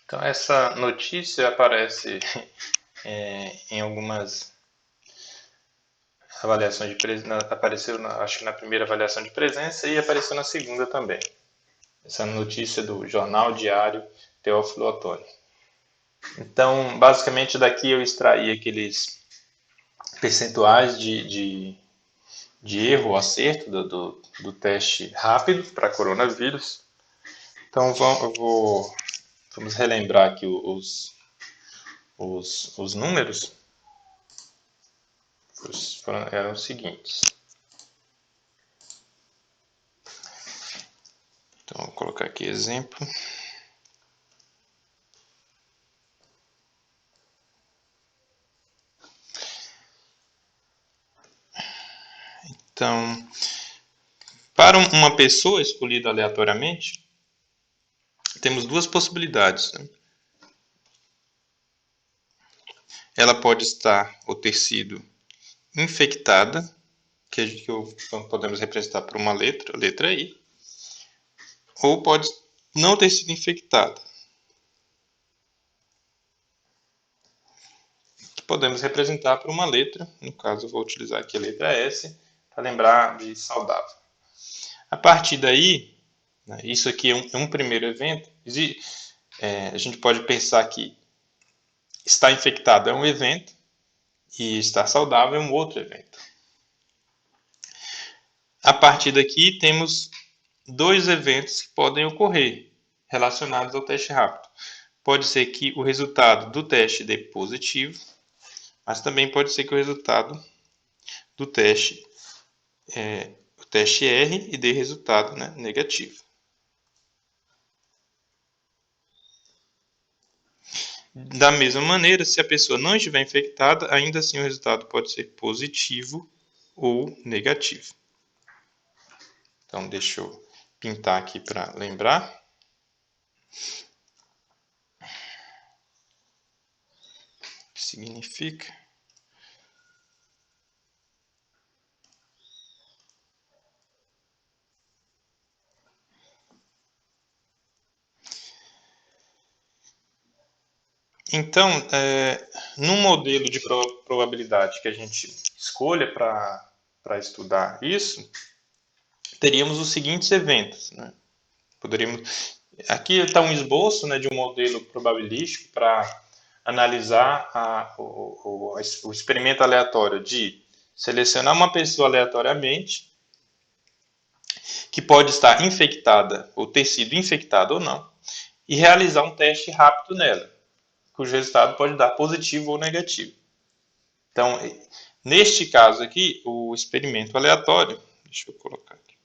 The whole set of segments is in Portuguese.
Então, essa notícia aparece em algumas avaliações de presença. Apareceu, acho que na primeira avaliação de presença e apareceu na segunda também. Essa notícia do Jornal Diário Teófilo Otoni. Então, basicamente, daqui eu extraí aqueles percentuais de erro ou acerto do teste rápido para coronavírus. Então, vamos relembrar aqui os números. Eram os seguintes. Então, vou colocar aqui exemplo. Então, para uma pessoa escolhida aleatoriamente, temos duas possibilidades. Né? Ela pode estar ou ter sido infectada, que podemos representar por uma letra, a letra I, ou pode não ter sido infectada, que podemos representar por uma letra, no caso eu vou utilizar aqui a letra S, para lembrar de saudável. A partir daí, né, isso aqui é um primeiro evento, a gente pode pensar que estar infectado é um evento e estar saudável é um outro evento. A partir daqui temos dois eventos que podem ocorrer relacionados ao teste rápido. Pode ser que o resultado do teste dê positivo, mas também pode ser que o resultado do teste erre e dê resultado, né, negativo. Da mesma maneira, se a pessoa não estiver infectada, ainda assim o resultado pode ser positivo ou negativo. Então, deixa eu pintar aqui para lembrar. O que significa? Então, num modelo de probabilidade que a gente escolha para estudar isso, teríamos os seguintes eventos. Né? Aqui está um esboço, né, de um modelo probabilístico para analisar o experimento aleatório de selecionar uma pessoa aleatoriamente que pode estar infectada ou ter sido infectada ou não e realizar um teste rápido nela, cujo resultado pode dar positivo ou negativo. Então, neste caso aqui, o experimento aleatório, deixa eu colocar aqui.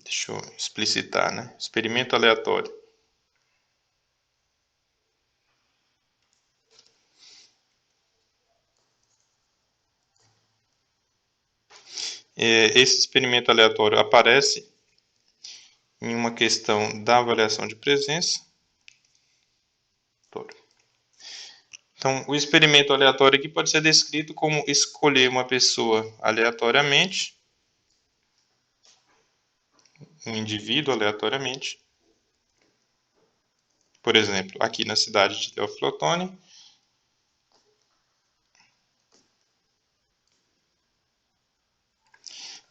Deixa eu explicitar, né? Experimento aleatório. Esse experimento aleatório aparece em uma questão da avaliação de presença. Então, o experimento aleatório aqui pode ser descrito como escolher uma pessoa aleatoriamente, um indivíduo aleatoriamente. Por exemplo, aqui na cidade de Teófilo Otoni,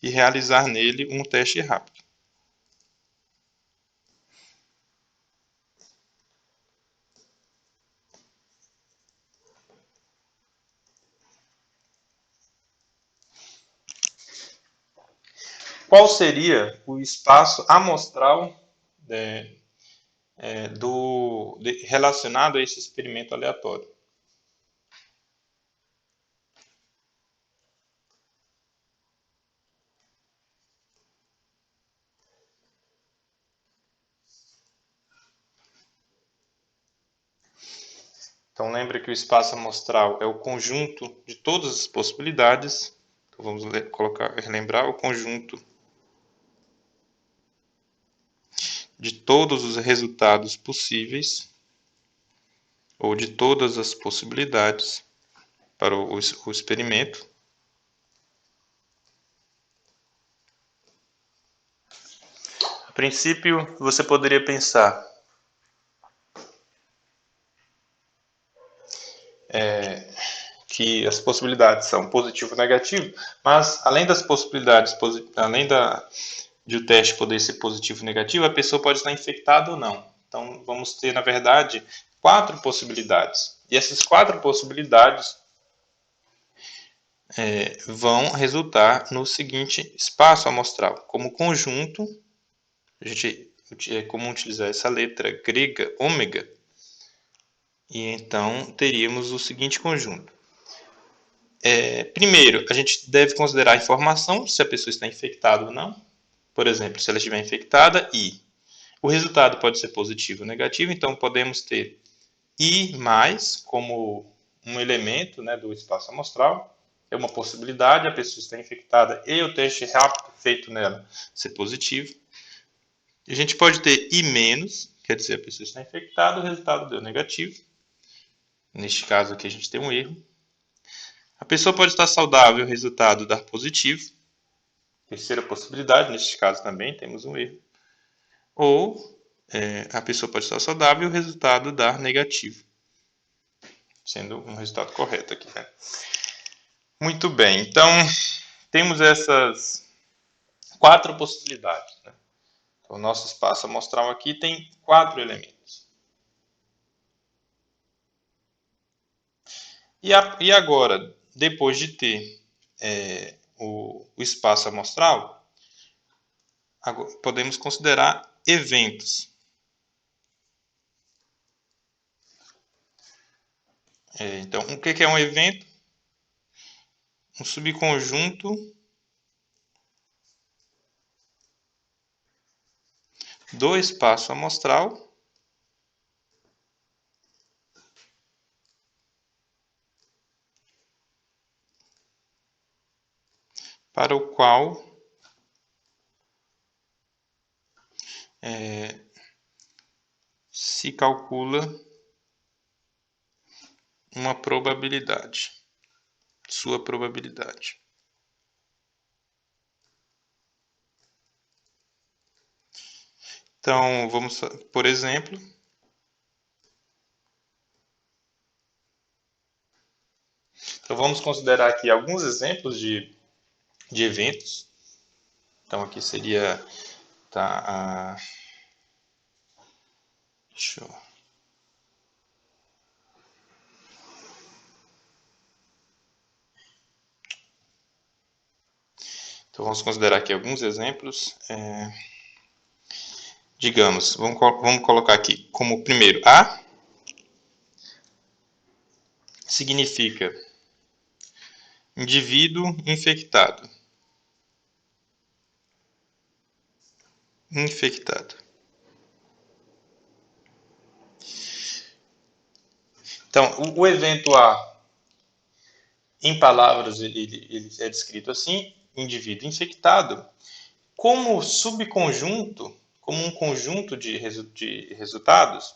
e realizar nele um teste rápido. Qual seria o espaço amostral relacionado a esse experimento aleatório? Então, lembre que o espaço amostral é o conjunto de todas as possibilidades. Então, vamos relembrar o conjunto de todos os resultados possíveis ou de todas as possibilidades para o experimento. A princípio, você poderia pensar que as possibilidades são positivo ou negativo, mas além das possibilidades, de o teste poder ser positivo ou negativo, a pessoa pode estar infectada ou não. Então, vamos ter, na verdade, 4 possibilidades. E essas 4 possibilidades vão resultar no seguinte espaço amostral. Como conjunto, a gente é comum utilizar essa letra grega, ômega, e então teríamos o seguinte conjunto. Primeiro, a gente deve considerar a informação, se a pessoa está infectada ou não. Por exemplo, se ela estiver infectada, I. O resultado pode ser positivo ou negativo, então podemos ter I mais como um elemento, né, do espaço amostral. É uma possibilidade, a pessoa está infectada e o teste rápido feito nela ser positivo. A gente pode ter I menos, quer dizer, a pessoa está infectada, o resultado deu negativo. Neste caso aqui a gente tem um erro. A pessoa pode estar saudável, o resultado dar positivo. Terceira possibilidade, neste caso também temos um erro. Ou a pessoa pode estar saudável e o resultado dar negativo. Sendo um resultado correto aqui, né? Muito bem, então temos essas 4 possibilidades, né? Então, o nosso espaço amostral aqui tem 4 elementos. E agora, depois de ter o espaço amostral, podemos considerar eventos. Então, o que é um evento? Um subconjunto do espaço amostral para o qual se calcula uma probabilidade, sua probabilidade. Então, vamos, por exemplo, vamos considerar aqui alguns exemplos de eventos. Então, aqui seria deixa eu... Então, vamos considerar aqui alguns exemplos. Digamos, vamos colocar aqui como primeiro A significa indivíduo infectado. Então, o evento A, em palavras, ele é descrito assim, indivíduo infectado, como subconjunto, como um conjunto de resultados,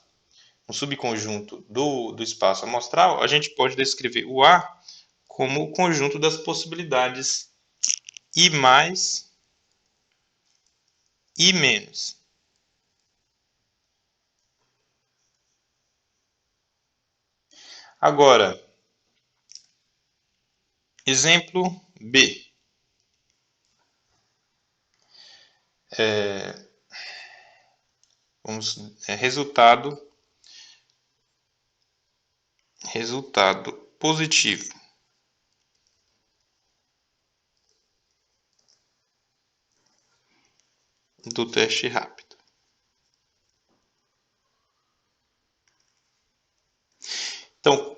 um subconjunto do espaço amostral, a gente pode descrever o A como o conjunto das possibilidades I mais, I menos. Agora, exemplo B. Resultado positivo. Do teste rápido. Então,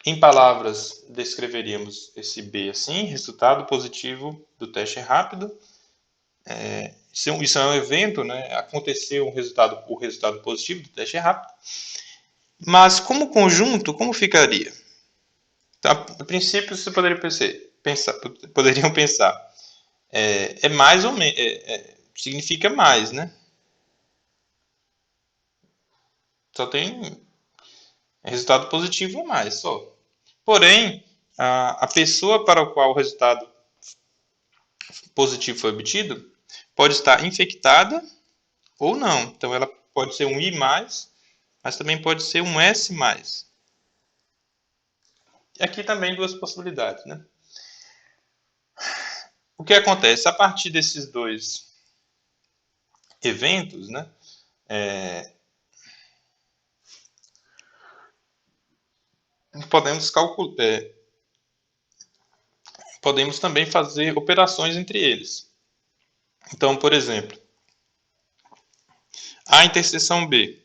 em palavras, descreveríamos esse B assim: resultado positivo do teste rápido. Isso é um evento, né? Aconteceu o resultado positivo do teste rápido. Mas como conjunto, como ficaria? Então, a princípio, você poderiam pensar, mais ou menos, significa mais, né? Só tem resultado positivo ou mais, só. Porém, a pessoa para a qual o resultado positivo foi obtido pode estar infectada ou não. Então, ela pode ser um I+, mas também pode ser um S+. E aqui também duas possibilidades, né? O que acontece? A partir desses dois eventos, né? Podemos calcular, podemos também fazer operações entre eles. Então, por exemplo, A interseção B.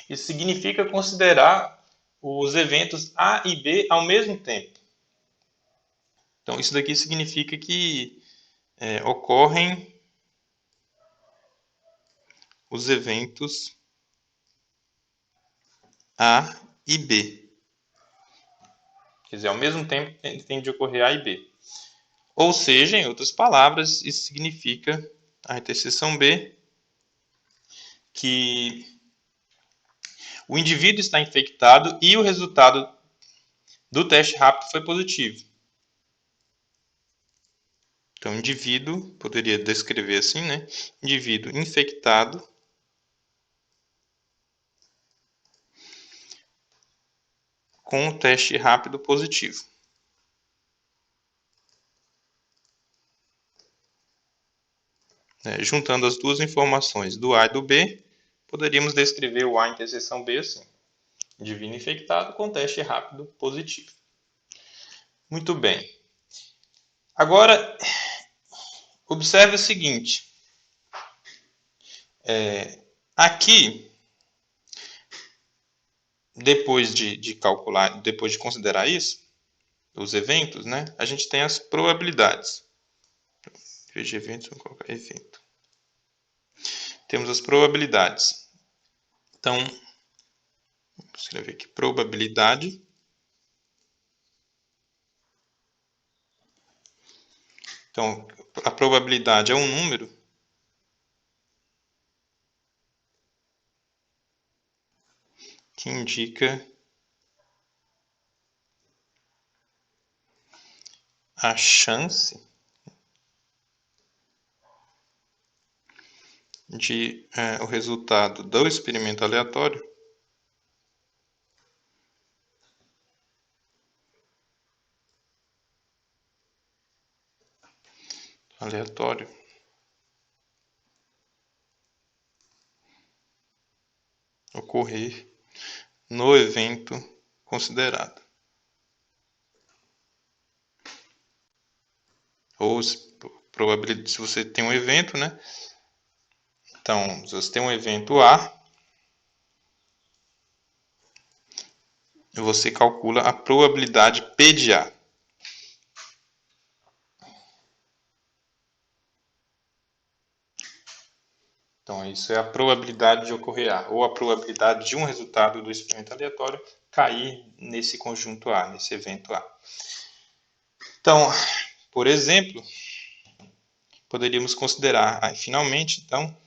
Isso significa considerar os eventos A e B ao mesmo tempo. Então, isso daqui significa que ocorrem os eventos A e B. Quer dizer, ao mesmo tempo tem de ocorrer A e B. Ou seja, em outras palavras, isso significa, a interseção B, que o indivíduo está infectado e o resultado do teste rápido foi positivo. Então, indivíduo, poderia descrever assim, né? Indivíduo infectado com o teste rápido positivo. Juntando as duas informações do A e do B, poderíamos descrever o A interseção B assim. Indivíduo infectado com teste rápido positivo. Muito bem. Agora, observe o seguinte. Aqui, depois de calcular, depois de considerar isso, os eventos, né, a gente tem as probabilidades. Em vez de eventos, vamos colocar evento. Temos as probabilidades. Então, vou escrever aqui probabilidade. Então, a probabilidade é um número que indica a chance de o resultado do experimento aleatório ocorrer no evento considerado. Ou probabilidade, se você tem um evento, né? Então, se você tem um evento A, você calcula a probabilidade P de A. Então, isso é a probabilidade de ocorrer A, ou a probabilidade de um resultado do experimento aleatório cair nesse conjunto A, nesse evento A. Então, por exemplo, poderíamos considerar, finalmente, então,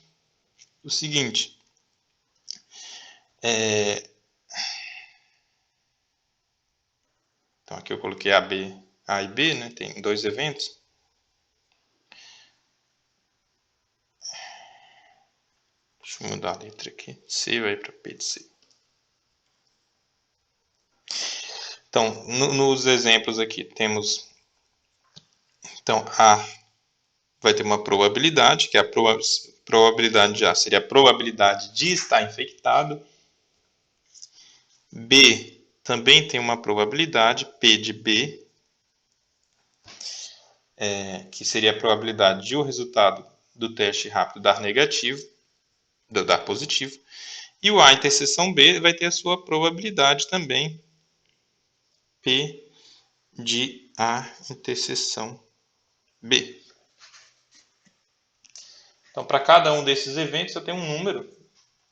o seguinte. Então, aqui eu coloquei A e B, né? Tem dois eventos. Deixa eu mudar a letra aqui. C vai para P de C. Então, nos exemplos aqui, temos... Então, A vai ter uma probabilidade, que é a probabilidade de A seria a probabilidade de estar infectado. B também tem uma probabilidade, P de B, que seria a probabilidade de o resultado do teste rápido dar negativo, dar positivo. E o A interseção B vai ter a sua probabilidade também, P de A interseção B. Então, para cada um desses eventos, eu tenho um número.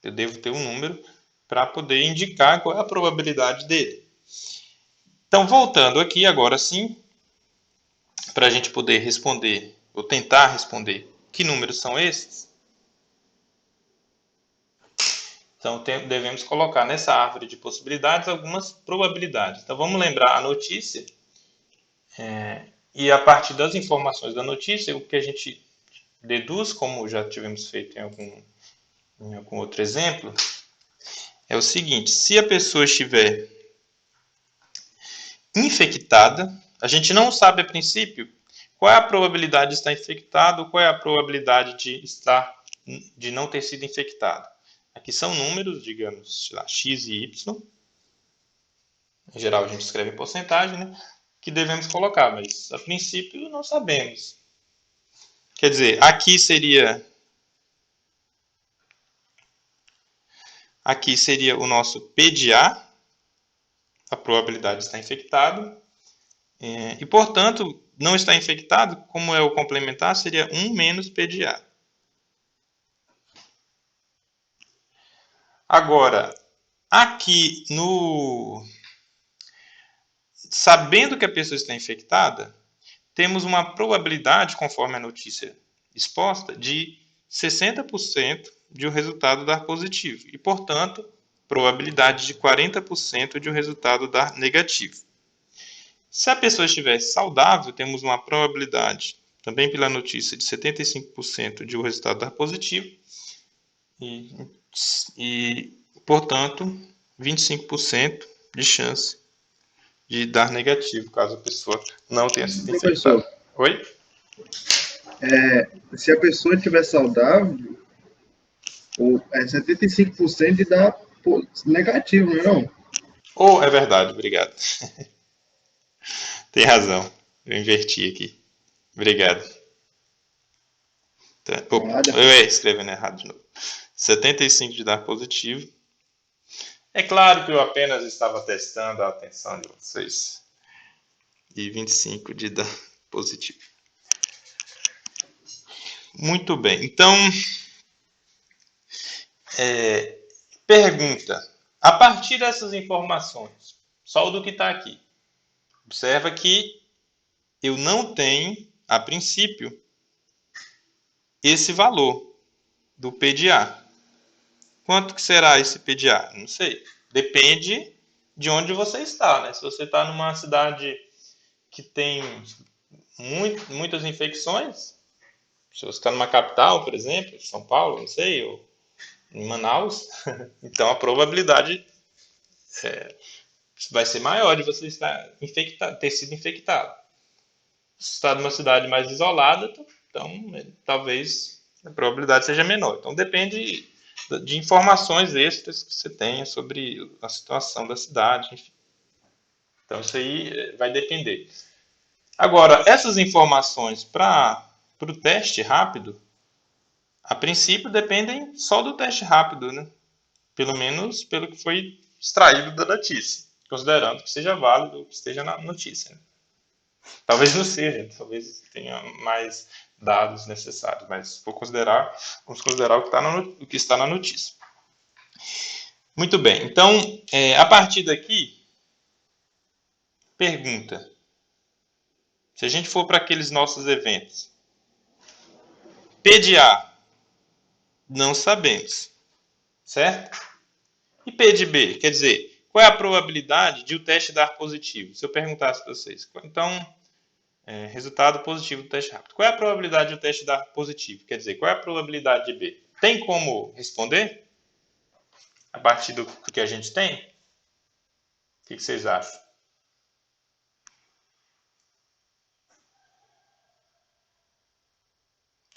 Eu devo ter um número para poder indicar qual é a probabilidade dele. Então, voltando aqui, agora sim, para a gente poder responder, ou tentar responder, que números são esses? Então, devemos colocar nessa árvore de possibilidades algumas probabilidades. Então, vamos lembrar a notícia. E a partir das informações da notícia, o que a gente deduz, como já tivemos feito em algum outro exemplo, é o seguinte: se a pessoa estiver infectada. A gente não sabe a princípio qual é a probabilidade de estar infectado, qual é a probabilidade de não ter sido infectado. Aqui são números, digamos, sei lá, x e y. Em geral a gente escreve em porcentagem, né? Que devemos colocar, mas a princípio não sabemos. Quer dizer, aqui seria o nosso P de A, a probabilidade de estar infectado. E, portanto, não está infectado, como é o complementar, seria 1 menos P de A. Agora, aqui sabendo que a pessoa está infectada, temos uma probabilidade, conforme a notícia exposta, de 60% de o resultado dar positivo. E, portanto, probabilidade de 40% de o resultado dar negativo. Se a pessoa estivesse saudável, temos uma probabilidade, também pela notícia, de 75% de o resultado dar positivo. E portanto, 25% de chance de dar negativo, caso a pessoa não tenha sido infectada. Professor, Oi? se a pessoa estiver saudável, é 75% de dar negativo, não é não? Oh, é verdade, obrigado. Tem razão. Eu inverti aqui. Obrigado. Eu ia escrevendo errado de novo. 75 de dar positivo. É claro que eu apenas estava testando a atenção de vocês. E 25 de dar positivo. Muito bem. Então, pergunta. A partir dessas informações, só do que está aqui, observa que eu não tenho, a princípio, esse valor do P de A. Quanto que será esse P de A? Não sei. Depende de onde você está, né? Se você está numa cidade que tem muitas infecções, se você está numa capital, por exemplo, São Paulo, não sei, ou em Manaus, então a probabilidade vai ser maior de você ter sido infectado. Se está numa cidade mais isolada, então talvez a probabilidade seja menor. Então depende de informações extras que você tenha sobre a situação da cidade, enfim. Então isso aí vai depender. Agora, essas informações para o teste rápido, a princípio dependem só do teste rápido, né? Pelo menos pelo que foi extraído da notícia, considerando que seja válido o que esteja na notícia. Né? Talvez não seja, talvez tenha mais dados necessários, mas vamos considerar o que está na notícia. Muito bem, então, a partir daqui, pergunta. Se a gente for para aqueles nossos eventos, P de A, não sabemos, certo? E P de B, quer dizer, qual é a probabilidade de o teste dar positivo? Se eu perguntasse para vocês, então, resultado positivo do teste rápido. Qual é a probabilidade de o teste dar positivo? Quer dizer, qual é a probabilidade de B? Tem como responder? A partir do que a gente tem? O que vocês acham?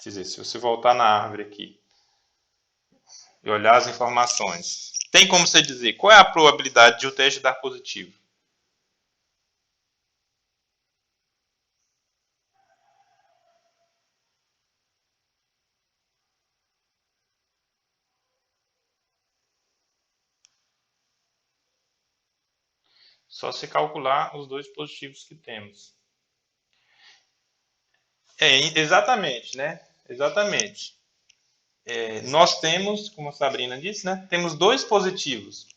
Quer dizer, se você voltar na árvore aqui e olhar as informações, tem como você dizer qual é a probabilidade de o teste dar positivo? Só se calcular os dois positivos que temos. Exatamente, né? Exatamente. Nós temos, como a Sabrina disse, né? Temos dois positivos.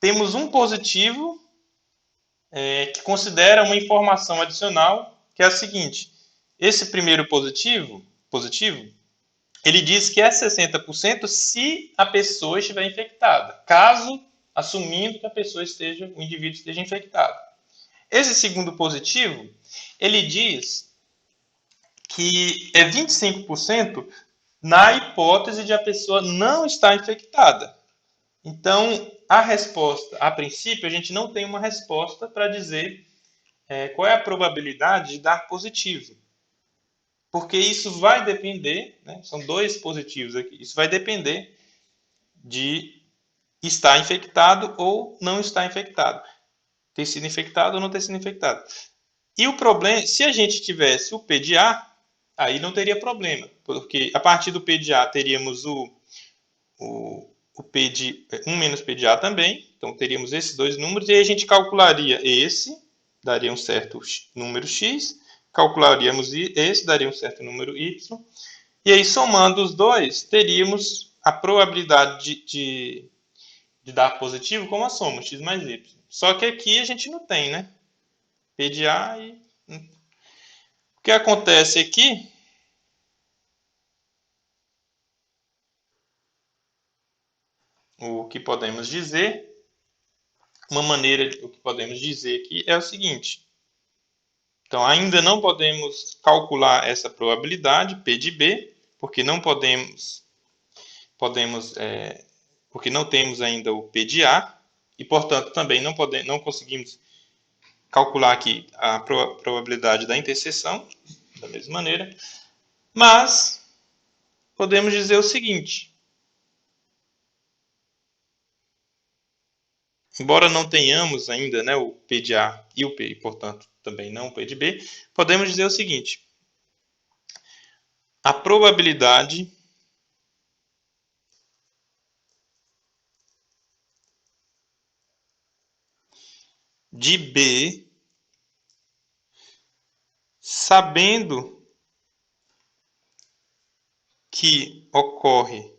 Temos um positivo que considera uma informação adicional, que é a seguinte. Esse primeiro positivo, ele diz que é 60% se a pessoa estiver infectada. Caso, assumindo que o indivíduo esteja infectado. Esse segundo positivo, ele diz que é 25% na hipótese de a pessoa não estar infectada. Então, a resposta, a princípio, a gente não tem uma resposta para dizer qual é a probabilidade de dar positivo. Porque isso vai depender, né, são dois positivos aqui, isso vai depender de estar infectado ou não estar infectado. Ter sido infectado ou não ter sido infectado. E o problema, se a gente tivesse o P de A, aí não teria problema, porque a partir do P de A teríamos o P de 1 menos P de A também, então teríamos esses dois números, e aí a gente calcularia esse, daria um certo número X, calcularíamos esse, daria um certo número Y, e aí somando os dois, teríamos a probabilidade de dar positivo como a soma, X mais Y. Só que aqui a gente não tem, né? P de A e... O que acontece aqui... O que podemos dizer... Uma maneira, o que podemos dizer aqui é o seguinte. Então, ainda não podemos calcular essa probabilidade, P de B, porque não porque não temos ainda o P de A, e, portanto, também não conseguimos calcular aqui a probabilidade da interseção, da mesma maneira, mas podemos dizer o seguinte: embora não tenhamos ainda, né, o P de A e o P, e, portanto, também não o P de B, podemos dizer o seguinte: a probabilidade de B, sabendo que ocorre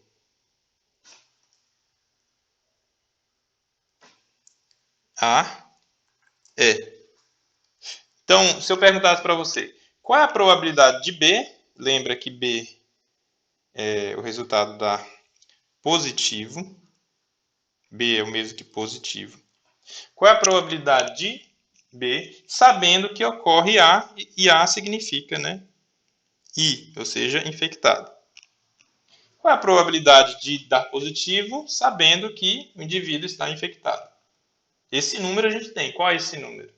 A, é. Então, se eu perguntasse para você, qual é a probabilidade de B? Lembra que B o resultado dá positivo. B é o mesmo que positivo. Qual é a probabilidade de B, sabendo que ocorre A, e A significa, né, I, ou seja, infectado. Qual é a probabilidade de dar positivo, sabendo que o indivíduo está infectado? Esse número a gente tem. Qual é esse número?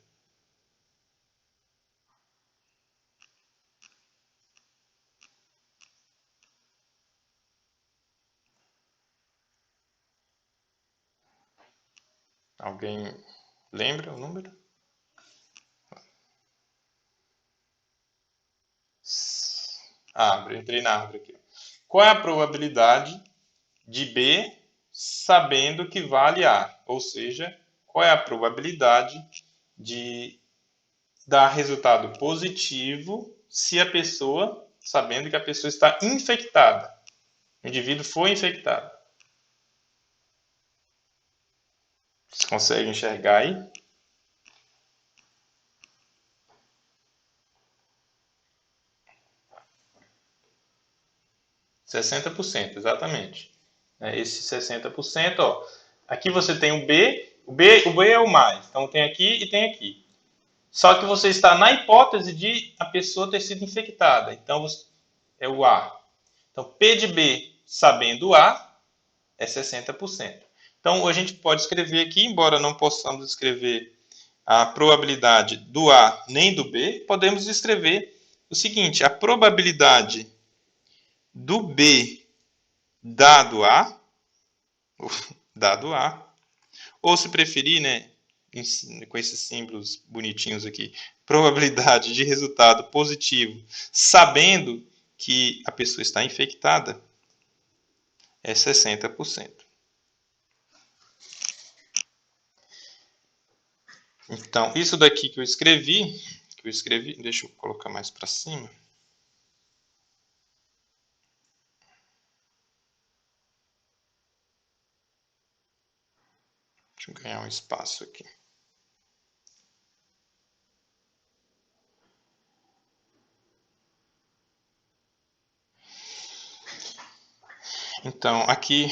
Alguém lembra o número? Entrei na árvore aqui. Qual é a probabilidade de B sabendo que vale A? Ou seja, qual é a probabilidade de dar resultado positivo se a pessoa, sabendo que a pessoa está infectada? O indivíduo foi infectado. Vocês conseguem enxergar aí? 60%, exatamente. Esse 60%, ó, aqui você tem o B é o mais, então tem aqui e tem aqui. Só que você está na hipótese de a pessoa ter sido infectada, então é o A. Então, P de B, sabendo A, é 60%. Então, a gente pode escrever aqui, embora não possamos escrever a probabilidade do A nem do B, podemos escrever o seguinte: a probabilidade do B dado A, ou se preferir, né, com esses símbolos bonitinhos aqui, probabilidade de resultado positivo, sabendo que a pessoa está infectada, é 60%. Então, isso daqui que eu escrevi, deixa eu colocar mais para cima. Deixa eu ganhar um espaço aqui. Então, aqui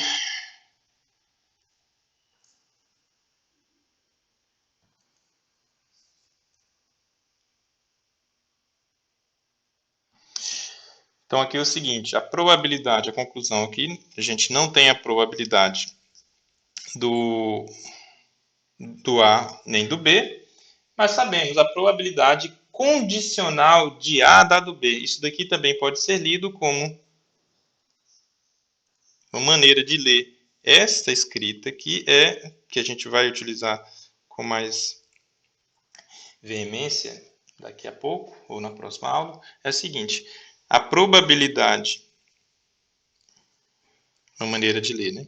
Então, aqui é o seguinte, a conclusão aqui, a gente não tem a probabilidade do A nem do B, mas sabemos a probabilidade condicional de A dado B. Isso daqui também pode ser lido como uma maneira de ler esta escrita aqui, que a gente vai utilizar com mais veemência daqui a pouco, ou na próxima aula, é a seguinte: a probabilidade, uma maneira de ler, né?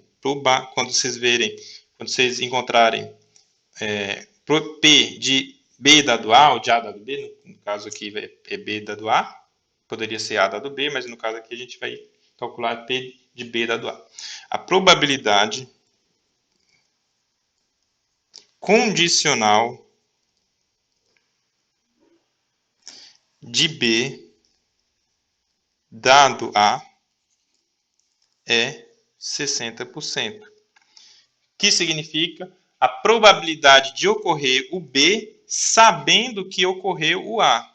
Quando vocês encontrarem P de B dado A, ou de A dado B, no caso aqui é B dado A, poderia ser A dado B, mas no caso aqui a gente vai calcular P de B dado A. A probabilidade condicional de B dado A é 60%. Que significa a probabilidade de ocorrer o B sabendo que ocorreu o A.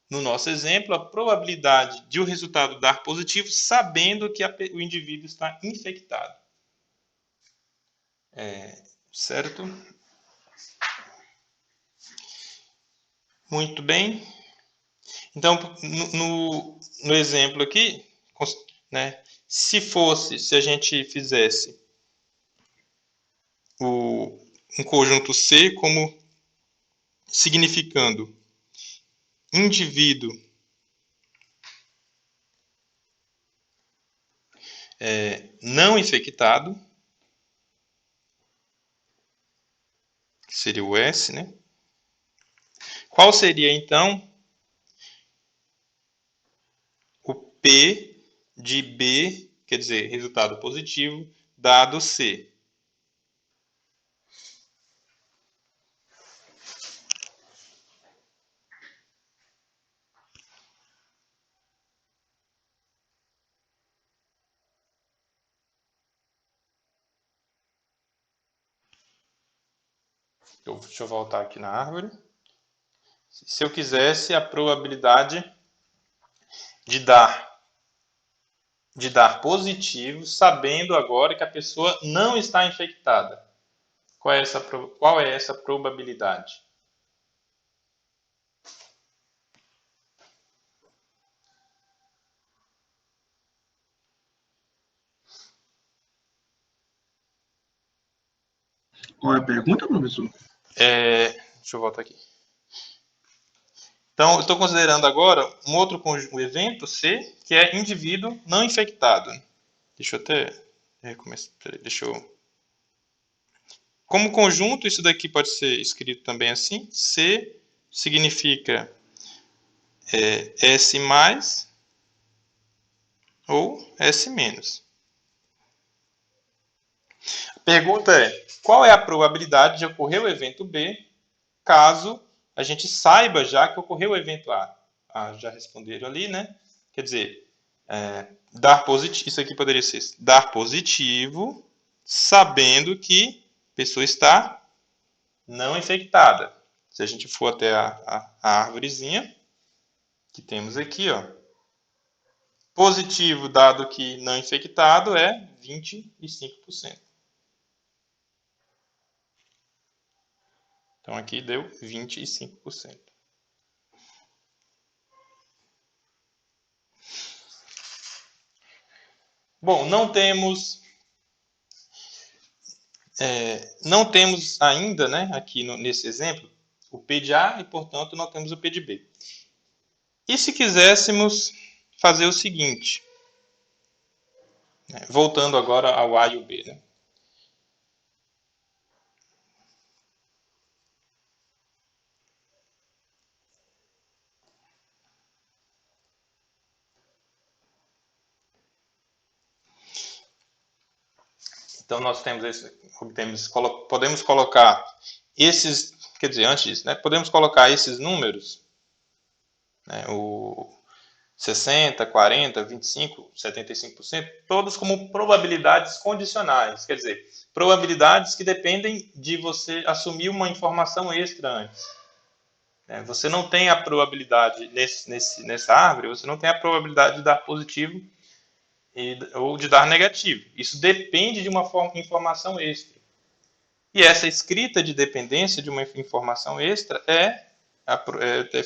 No nosso exemplo, a probabilidade de o resultado dar positivo sabendo que o indivíduo está infectado. Certo? Muito bem. Então, no exemplo aqui, né, se a gente fizesse um conjunto C como significando indivíduo não infectado, que seria o S, né? Qual seria, então, o P de B, quer dizer, resultado positivo, dado C? Deixa eu voltar aqui na árvore. Se eu quisesse a probabilidade de dar positivo, sabendo agora que a pessoa não está infectada. Qual é essa probabilidade? Qual é a pergunta, professor? Deixa eu voltar aqui. Então, eu estou considerando agora um outro evento C, que é indivíduo não infectado. Deixa eu até recomeçar. Deixa eu... Como conjunto, isso daqui pode ser escrito também assim. C significa S mais ou S menos. A pergunta é, qual é a probabilidade de ocorrer o evento B, caso a gente saiba já que ocorreu o evento A? Já responderam ali, né? Quer dizer, dar positivo, isso aqui poderia ser dar positivo, sabendo que a pessoa está não infectada. Se a gente for até a árvorezinha que temos aqui, ó, positivo dado que não infectado é 25%. Então aqui deu 25%. Bom, não temos ainda, né, aqui nesse exemplo, o P de A e, portanto, não temos o P de B. E se quiséssemos fazer o seguinte, né, voltando agora ao A e o B, né? Então, nós podemos colocar esses, quer dizer, antes disso, né, podemos colocar esses números, né, o 60%, 40%, 25%, 75%, todos como probabilidades condicionais, quer dizer, probabilidades que dependem de você assumir uma informação extra antes. Você não tem a probabilidade, nessa árvore, você não tem a probabilidade de dar positivo ou de dar negativo. Isso depende de uma informação extra. E essa escrita de dependência de uma informação extra é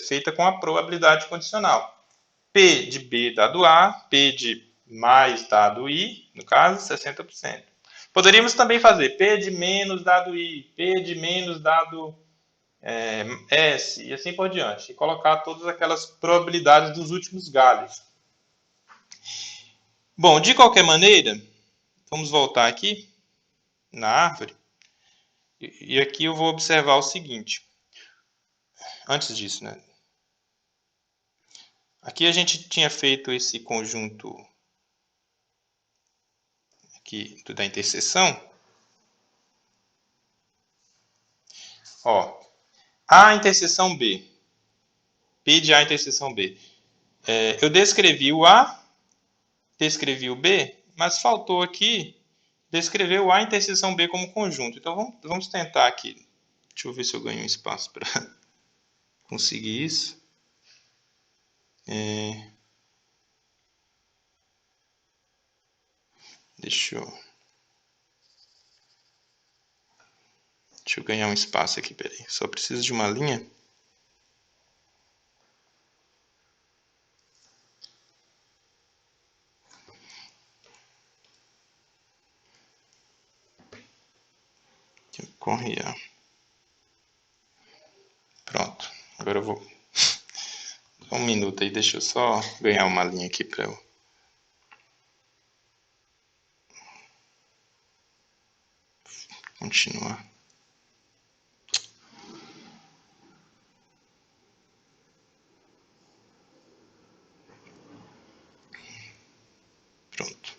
feita com a probabilidade condicional. P de B dado A, P de mais dado I, no caso, 60%. Poderíamos também fazer P de menos dado I, P de menos dado S, e assim por diante. E colocar todas aquelas probabilidades dos últimos galhos. Bom, de qualquer maneira, vamos voltar aqui na árvore. E aqui eu vou observar o seguinte. Antes disso, né? Aqui a gente tinha feito esse conjunto aqui da interseção. Ó, A interseção B. P de A interseção B. Eu descrevi o A, descrevi o B, mas faltou aqui descrever o A interseção B como conjunto. Então vamos tentar aqui. Deixa eu ver se eu ganho um espaço para conseguir isso. Deixa eu ganhar um espaço aqui, peraí. Só preciso de uma linha. Correia. Pronto. Agora eu vou... Um minuto aí, deixa eu só ganhar uma linha aqui para eu... continuar. Pronto.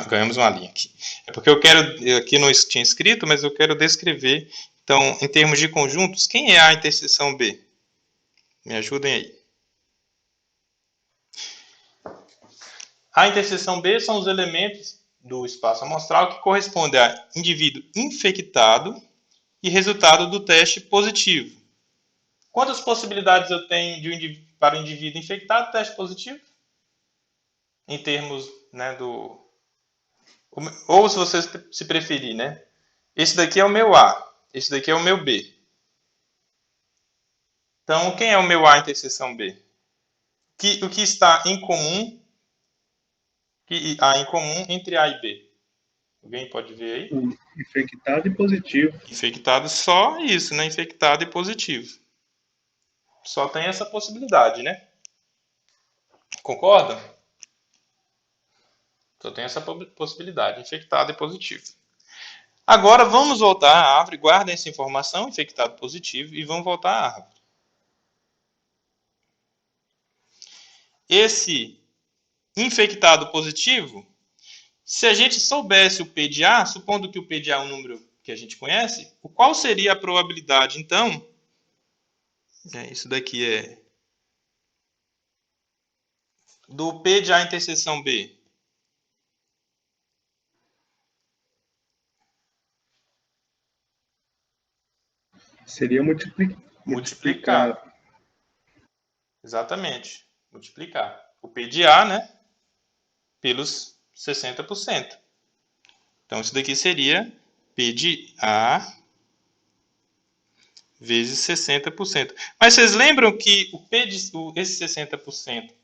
Ganhamos uma linha aqui. É porque eu quero, aqui não tinha escrito, mas eu quero descrever. Então, em termos de conjuntos, quem é A interseção B? Me ajudem aí. A interseção B são os elementos do espaço amostral que correspondem a indivíduo infectado e resultado do teste positivo. Quantas possibilidades eu tenho para o indivíduo infectado, teste positivo? Em termos, né, do... Ou se você se preferir, né? Esse daqui é o meu A, esse daqui é o meu B. Então, quem é o meu A interseção B? O que está em comum, que há em comum entre A e B? Alguém pode ver aí? Infectado e positivo. Infectado só isso, né? Infectado e positivo. Só tem essa possibilidade, né? Concordam? Só tem essa possibilidade, infectado e positivo. Agora vamos voltar à árvore, guardem essa informação, infectado positivo, e vamos voltar à árvore. Esse infectado positivo, se a gente soubesse o P de A, supondo que o P de A é um número que a gente conhece, qual seria a probabilidade, então? Isso daqui é do P de A interseção B. Seria multiplicar. Exatamente. Multiplicar o P de A, né, pelos 60%. Então, isso daqui seria P de A vezes 60%. Mas vocês lembram que esse 60%,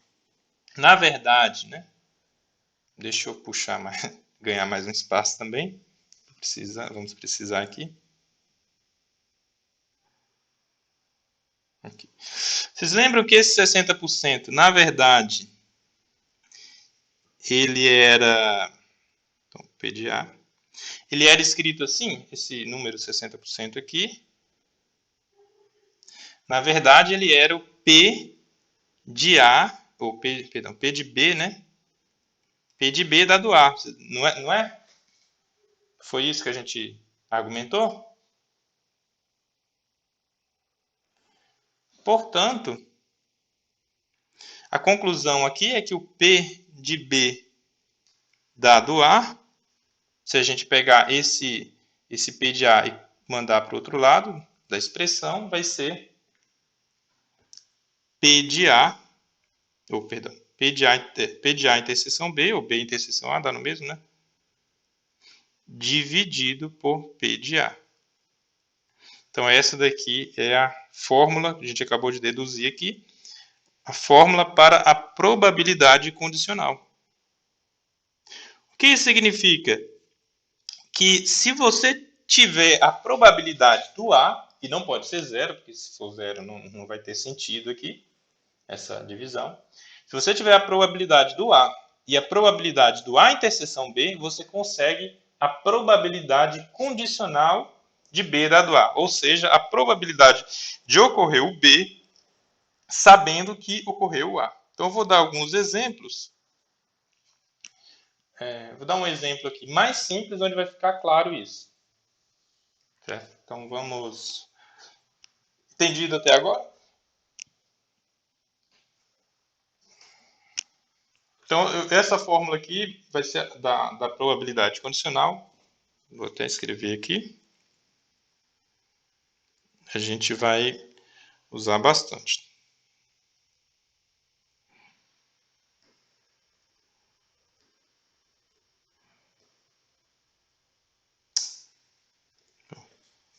na verdade, né? Deixa eu puxar mais, ganhar mais um espaço também. Vamos precisar aqui. Aqui. Vocês lembram que esse 60%, na verdade, ele era... Então, P de A. Ele era escrito assim, esse número 60% aqui. Na verdade, ele era o P de A, ou P de B, né? P de B dado A. Não é? Foi isso que a gente argumentou? Portanto, a conclusão aqui é que o P de B dado A, se a gente pegar esse P de A e mandar para o outro lado da expressão, vai ser P de A, P de A interseção B, ou B interseção A, dá no mesmo, né? dividido por P de A. Então, essa daqui é a fórmula que a gente acabou de deduzir aqui, a fórmula para a probabilidade condicional. O que isso significa? Que se você tiver a probabilidade do A, e não pode ser zero, porque se for zero não vai ter sentido aqui, essa divisão. Se você tiver a probabilidade do A e a probabilidade do A interseção B, você consegue a probabilidade condicional de B dado A, ou seja, a probabilidade de ocorrer o B sabendo que ocorreu o A. Então, eu vou dar alguns exemplos. Vou dar um exemplo aqui mais simples, onde vai ficar claro isso. Certo? Então, vamos... Entendido até agora? Então, essa fórmula aqui vai ser da probabilidade condicional. Vou até escrever aqui. A gente vai usar bastante.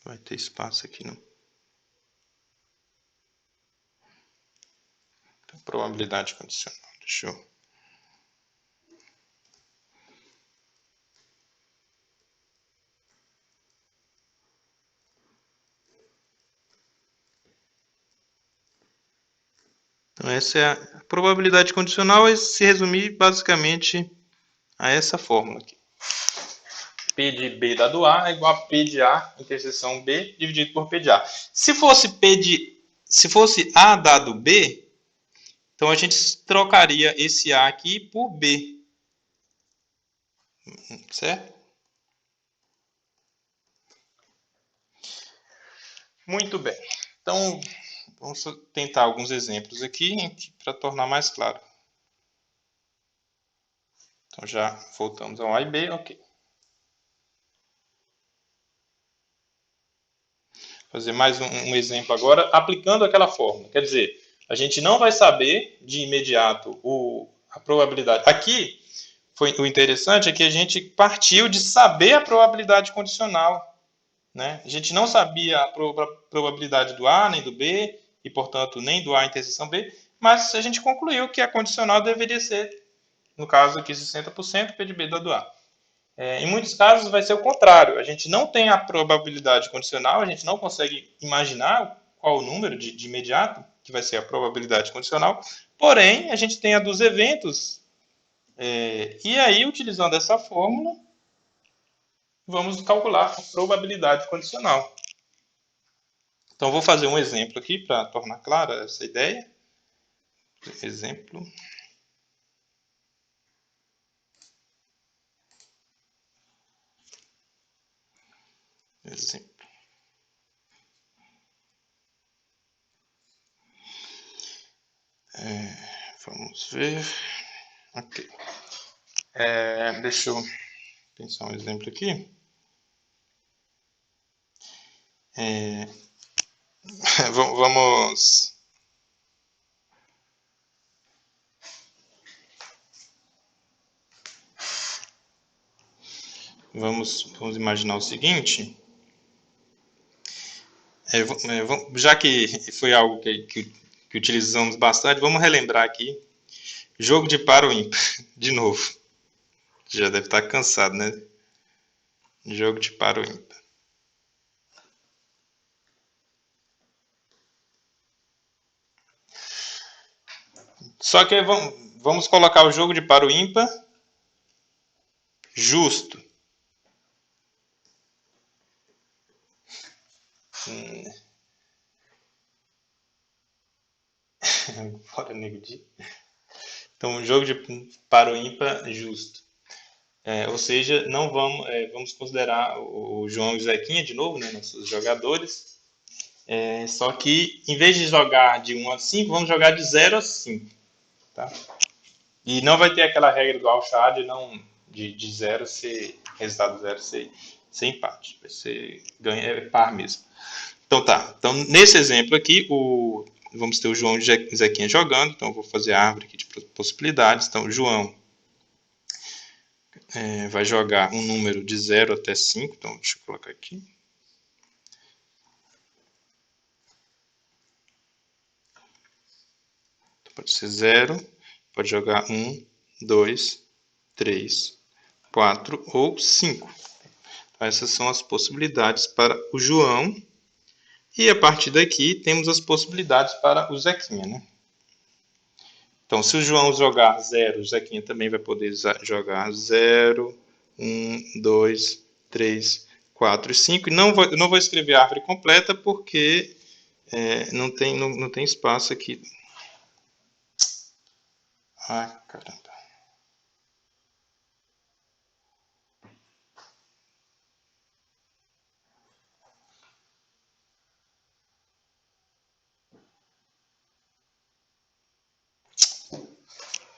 Vai ter espaço aqui, não? Então, probabilidade condicional. Deixa eu... Então, essa é a probabilidade condicional, vai se resumir basicamente a essa fórmula aqui. P de B dado A é igual a P de A interseção B dividido por P de A. Se fosse A dado B, então a gente trocaria esse A aqui por B. Certo? Muito bem. Então, vamos tentar alguns exemplos aqui para tornar mais claro. Então, já voltamos ao A e B, ok. Fazer mais um exemplo agora, aplicando aquela fórmula. Quer dizer, a gente não vai saber de imediato a probabilidade. Aqui, o interessante é que a gente partiu de saber a probabilidade condicional. Né? A gente não sabia a probabilidade do A nem do B, e, portanto, nem do A interseção B, mas a gente concluiu que a condicional deveria ser, no caso aqui, 60% P de B dado A. Em muitos casos vai ser o contrário. A gente não tem a probabilidade condicional, a gente não consegue imaginar qual o número de imediato, que vai ser a probabilidade condicional, porém, a gente tem a dos eventos, e aí, utilizando essa fórmula, vamos calcular a probabilidade condicional. Então, vou fazer um exemplo aqui para tornar clara essa ideia. Exemplo. Vamos ver. Ok. Deixa eu pensar um exemplo aqui. Vamos imaginar o seguinte. Já que foi algo que utilizamos bastante, vamos relembrar aqui. Jogo de par ou ímpar. De novo. Já deve estar cansado, né? Jogo de par ou ímpar. Só que vamos colocar o jogo de par ou ímpar justo. Bora, nego de... Então, um jogo de par ou ímpar justo. Ou seja, não vamos considerar o João e o Zequinha de novo, né, nossos jogadores. Só que, em vez de jogar de 1 a 5, vamos jogar de 0 a 5. Tá? E não vai ter aquela regra do Al-Shad de 0 ser resultado 0 ser empate. Vai ser par mesmo. Então tá. Então, nesse exemplo aqui, vamos ter o João e o Zequinha jogando. Então, eu vou fazer a árvore aqui de possibilidades. Então, João vai jogar um número de 0 até 5, então deixa eu colocar aqui. Então, pode ser 0, pode jogar 1, 2, 3, 4 ou 5. Então, essas são as possibilidades para o João. E a partir daqui temos as possibilidades para o Zequinha, né? Então, se o João jogar 0, o Zequinha também vai poder jogar 0, 1, 2, 3, 4 e 5. E não vou escrever a árvore completa porque não tem espaço aqui. Ai, caramba.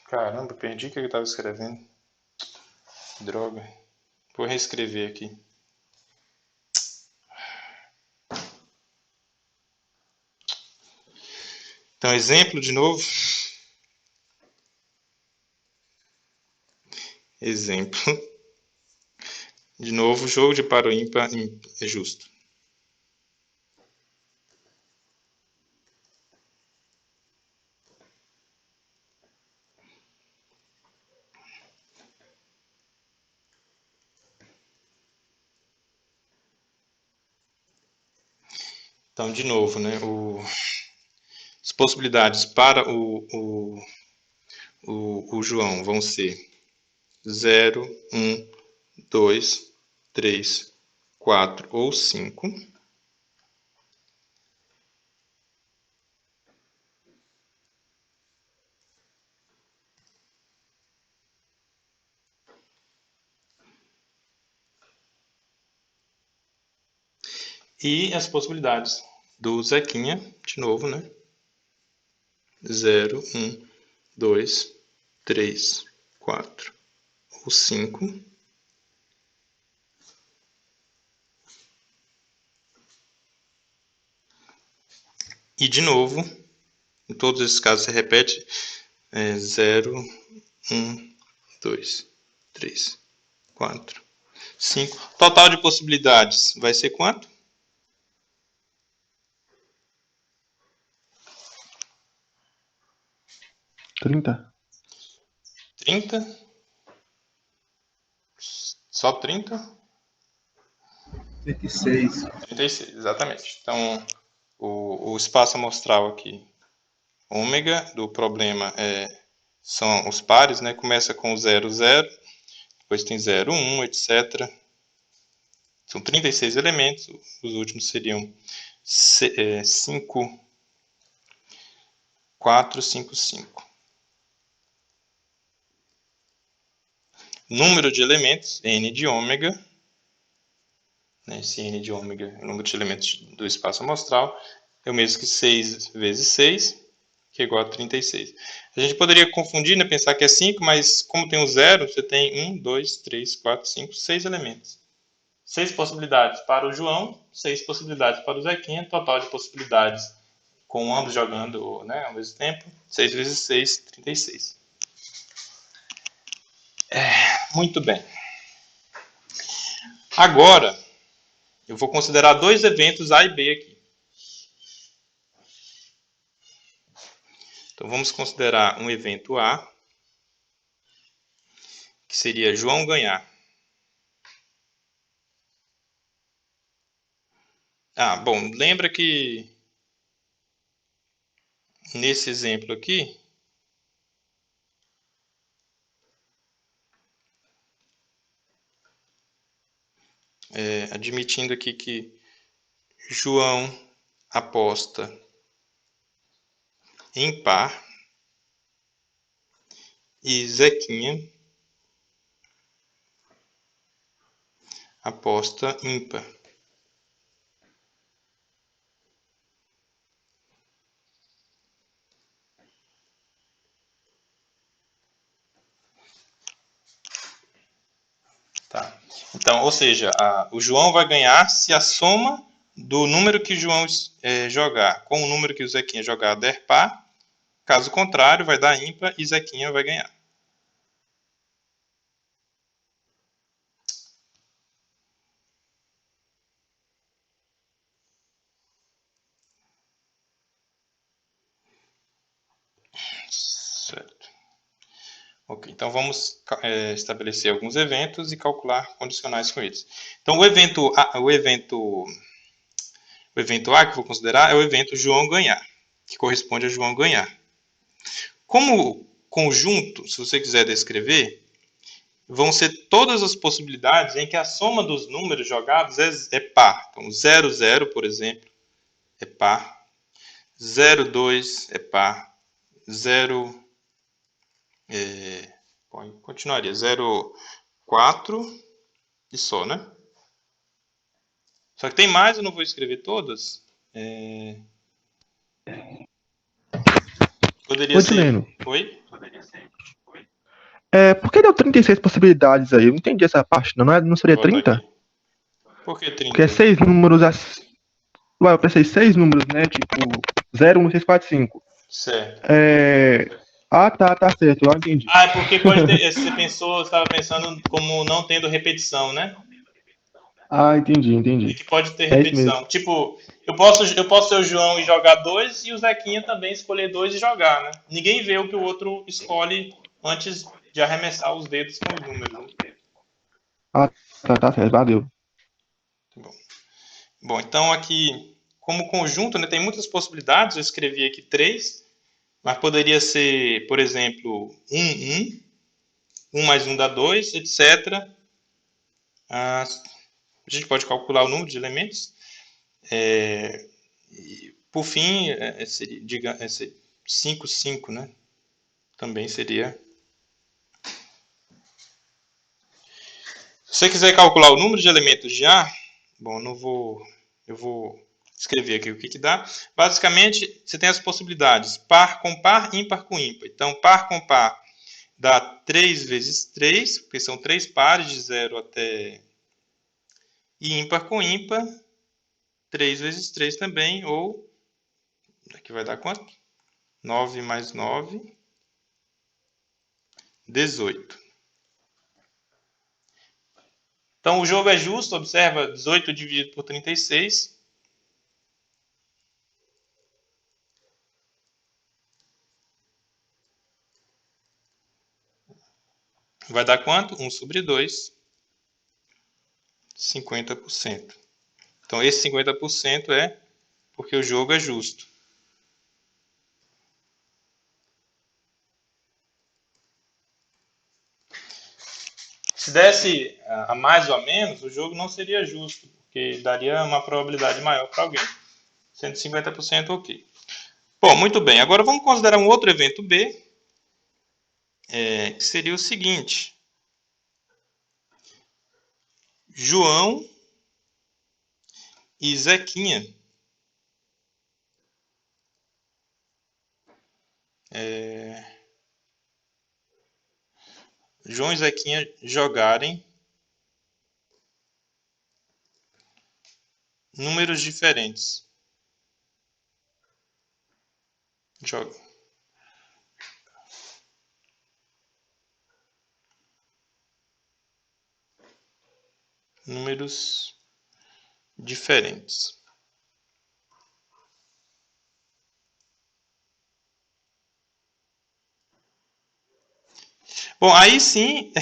Caramba, perdi o que eu estava escrevendo. Droga. Vou reescrever aqui. Então, exemplo de novo. Exemplo. De novo, jogo de par ou ímpar é justo. Então, de novo, né, as possibilidades para o João vão ser 0, 1, 2, 3, 4 ou 5. E as possibilidades do Zequinha, de novo, né? 0, 1, 2, 3, 4 ou 5. E, de novo, em todos esses casos, você repete 0, 1, 2, 3, 4, 5. Total de possibilidades vai ser quanto? 30. 30? Só 30? 36. 36, exatamente. Então, o espaço amostral aqui, ômega, do problema são os pares, né? Começa com 0, 0, depois tem 0, 1, etc. São 36 elementos, os últimos seriam 5, 4, 5, 5. Número de elementos, n de ômega, né? Esse n de ômega é o número de elementos do espaço amostral, é o mesmo que 6 vezes 6, que é igual a 36. A gente poderia confundir, né, pensar que é 5, mas como tem o 0, você tem 1, 2, 3, 4, 5, 6 elementos. 6 possibilidades para o João, 6 possibilidades para o Zequinha, total de possibilidades com ambos jogando, né, ao mesmo tempo, 6 vezes 6, 36. Muito bem. Agora, eu vou considerar dois eventos A e B aqui. Então, vamos considerar um evento A, que seria João ganhar. Bom, lembra que nesse exemplo aqui, admitindo aqui que João aposta em par e Zequinha aposta ímpar. Tá. Então, ou seja, o João vai ganhar se a soma do número que o João jogar com o número que o Zequinha jogar der par. Caso contrário, vai dar ímpar e Zequinha vai ganhar. Certo. Ok, então vamos estabelecer alguns eventos e calcular condicionais com eles. Então o evento A que eu vou considerar é o evento João ganhar, que corresponde a João ganhar. Como conjunto, se você quiser descrever, vão ser todas as possibilidades em que a soma dos números jogados é par. Então 0, 0, por exemplo, é par. 0, 2 é par. 0... continuaria 0, 4 e só, né? Só que tem mais, eu não vou escrever todas. Poderia Odileno, ser... Oi? por que deu 36 possibilidades aí? Eu não entendi essa parte, não seria Volta 30? aqui. Por que Porque é 30? 6 números. Ué, eu pensei 6 números, né? Tipo, 0, 1, 2, 3, 4, 5. Certo. Ah, tá certo, eu entendi. Ah, é porque pode ter. Você estava pensando como não tendo repetição, né? Ah, entendi. É que pode ter É isso mesmo. repetição. Tipo, eu posso ser o João e jogar 2 e o Zequinha também escolher 2 e jogar, né? Ninguém vê o que o outro escolhe antes de arremessar os dedos com os números, né? Ah, tá certo, valeu. Bom, então aqui, como conjunto, né, tem muitas possibilidades. Eu escrevi aqui 3, mas poderia ser, por exemplo, 1 mais 1 dá 2, etc. A gente pode calcular o número de elementos. Por fim, seria 5, 5, né? Também seria. Se você quiser calcular o número de elementos de A, bom, eu vou escrever aqui o que dá. Basicamente, você tem as possibilidades par com par, ímpar com ímpar. Então, par com par dá 3 vezes 3, porque são 3 pares de 0 até... E ímpar com ímpar, 3 vezes 3 também, ou... Aqui vai dar quanto? 9 mais 9, 18. Então, o jogo é justo, observa, 18 dividido por 36. Vai dar quanto? 1 sobre 2, 50%. Então, esse 50% é porque o jogo é justo. Se desse a mais ou a menos, o jogo não seria justo, porque daria uma probabilidade maior para alguém. 150%, ok. Bom, muito bem. Agora vamos considerar um outro evento B, que seria o seguinte. João e Zequinha João e Zequinha jogarem números diferentes. Joga. Números diferentes. Bom, aí sim,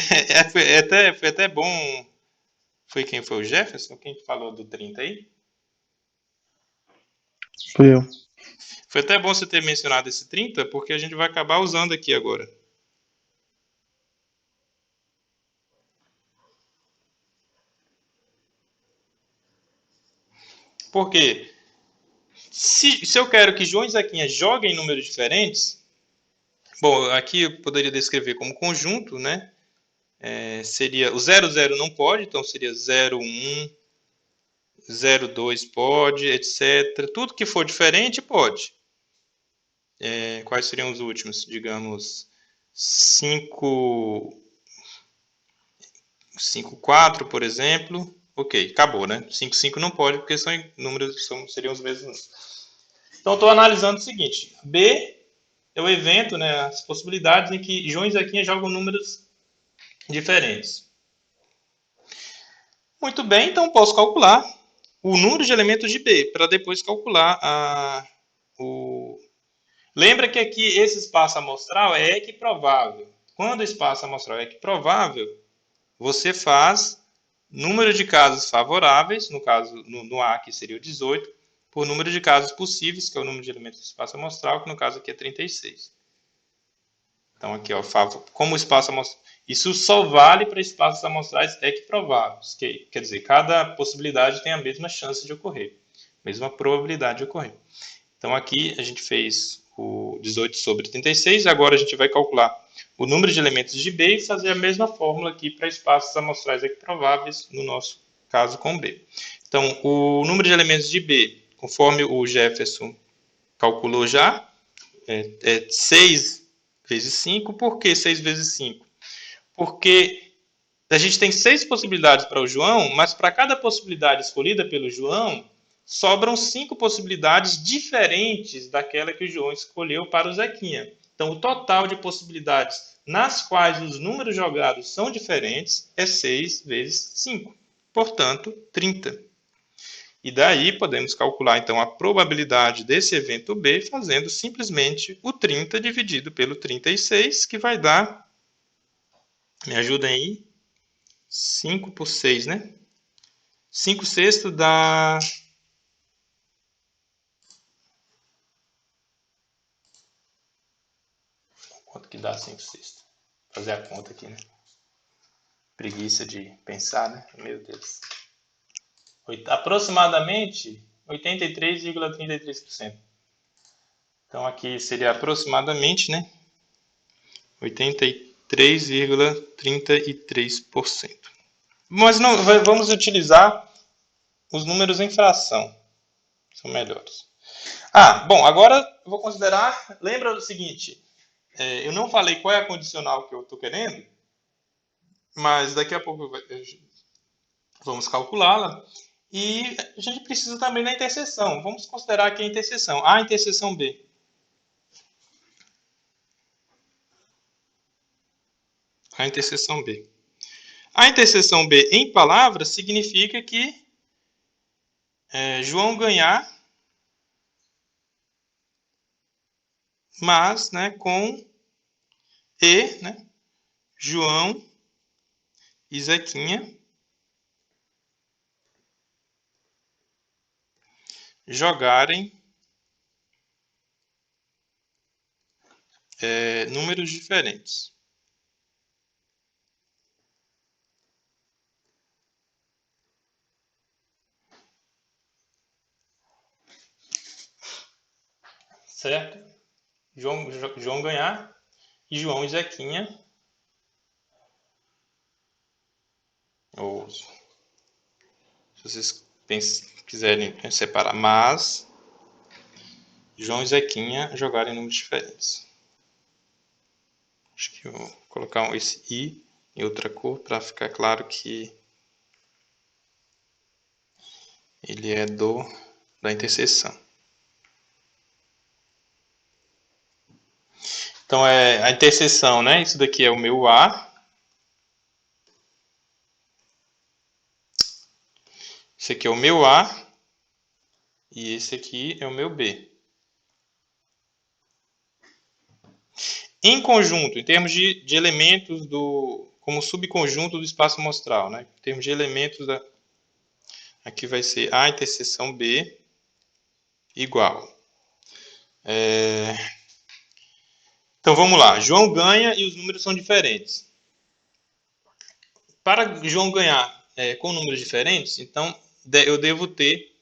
foi até bom. Foi quem foi o Jefferson? Quem falou do 30 aí? Foi eu. Foi até bom você ter mencionado esse 30, porque a gente vai acabar usando aqui agora. Porque se eu quero que João e Zequinha joguem números diferentes, bom, aqui eu poderia descrever como conjunto, né? Seria o 0, 0 não pode, então seria 0, 1, 0, 2 pode, etc. Tudo que for diferente pode. Quais seriam os últimos? Digamos, 5, 5, 4, por exemplo. Ok, acabou, né? 5, 5 não pode, porque são números, seriam os mesmos. Então, estou analisando o seguinte. B é o evento, né, as possibilidades em que João e Zequinha jogam números diferentes. Muito bem, então posso calcular o número de elementos de B, para depois calcular Lembra que aqui esse espaço amostral é equiprovável. Quando o espaço amostral é equiprovável, você faz número de casos favoráveis, no caso no A aqui seria o 18, por número de casos possíveis, que é o número de elementos do espaço amostral, que no caso aqui é 36. Então aqui, ó, como o espaço amostral... Isso só vale para espaços amostrais equiprováveis, que quer dizer, cada possibilidade tem a mesma chance de ocorrer, mesma probabilidade de ocorrer. Então aqui a gente fez o 18 sobre 36, agora a gente vai calcular o número de elementos de B e fazer a mesma fórmula aqui para espaços amostrais equiprováveis, no nosso caso com B. Então, o número de elementos de B, conforme o Jefferson calculou já, é 6 vezes 5. Por que 6 vezes 5? Porque a gente tem 6 possibilidades para o João, mas para cada possibilidade escolhida pelo João, sobram 5 possibilidades diferentes daquela que o João escolheu para o Zequinha. Então, o total de possibilidades nas quais os números jogados são diferentes é 6 vezes 5. Portanto, 30. E daí podemos calcular, então, a probabilidade desse evento B fazendo simplesmente o 30 dividido pelo 36, que vai dar... Me ajudem aí. 5 por 6, né? 5 sextos dá... Quanto que dá 5 sextos? Vou fazer a conta aqui, né? Preguiça de pensar, né? Meu Deus. Aproximadamente 83,33%. Então aqui seria aproximadamente, né? 83,33%. Mas não, vamos utilizar os números em fração. São melhores. Bom, agora eu vou considerar... Lembra do seguinte, eu não falei qual é a condicional que eu estou querendo, mas daqui a pouco vamos calculá-la. E a gente precisa também da interseção. Vamos considerar aqui a interseção. A interseção B. A interseção B. A interseção B em palavras significa que João ganhar, mas, né, com E, né, João e Zequinha jogarem números diferentes. Certo? João ganhar e João e Zequinha, ou se vocês quiserem separar, mas João e Zequinha jogarem números diferentes. Acho que eu vou colocar esse I em outra cor para ficar claro que ele é da interseção. Então, a interseção, né? Isso daqui é o meu A. Esse aqui é o meu A. E esse aqui é o meu B. Em conjunto, em termos de elementos como subconjunto do espaço amostral, né? Em termos de elementos, aqui vai ser A interseção B igual. Então, vamos lá. João ganha e os números são diferentes. Para João ganhar com números diferentes, então eu devo ter,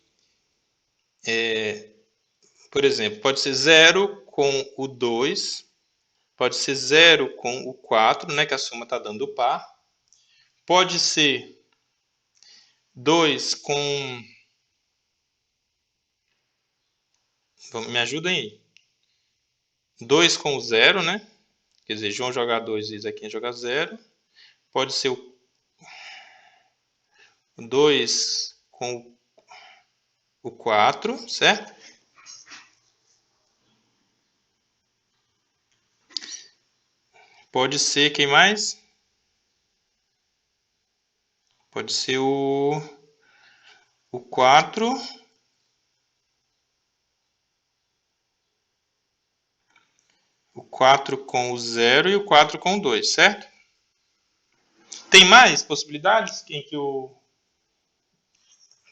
por exemplo, pode ser 0 com o 2, pode ser 0 com o 4, né, que a soma está dando o par. Pode ser 2 com... Me ajudem aí. 2 com o 0, né? Quer dizer, João jogar 2 e Zequinha jogar 0. Pode ser o 2 com o 4, certo? Pode ser, quem mais? Pode ser o 4 4 com o 0 e o 4 com o 2, certo? Tem mais possibilidades em que o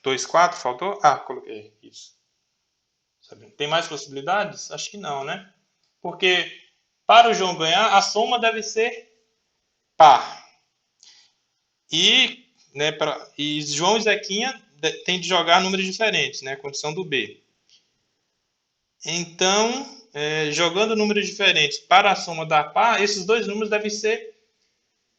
2, 4 faltou? Ah, coloquei isso. Tem mais possibilidades? Acho que não, né? Porque para o João ganhar, a soma deve ser par. E, né, e João e Zequinha tem de jogar números diferentes, né? Condição do B. Então, jogando números diferentes para a soma dar par, esses dois números devem ser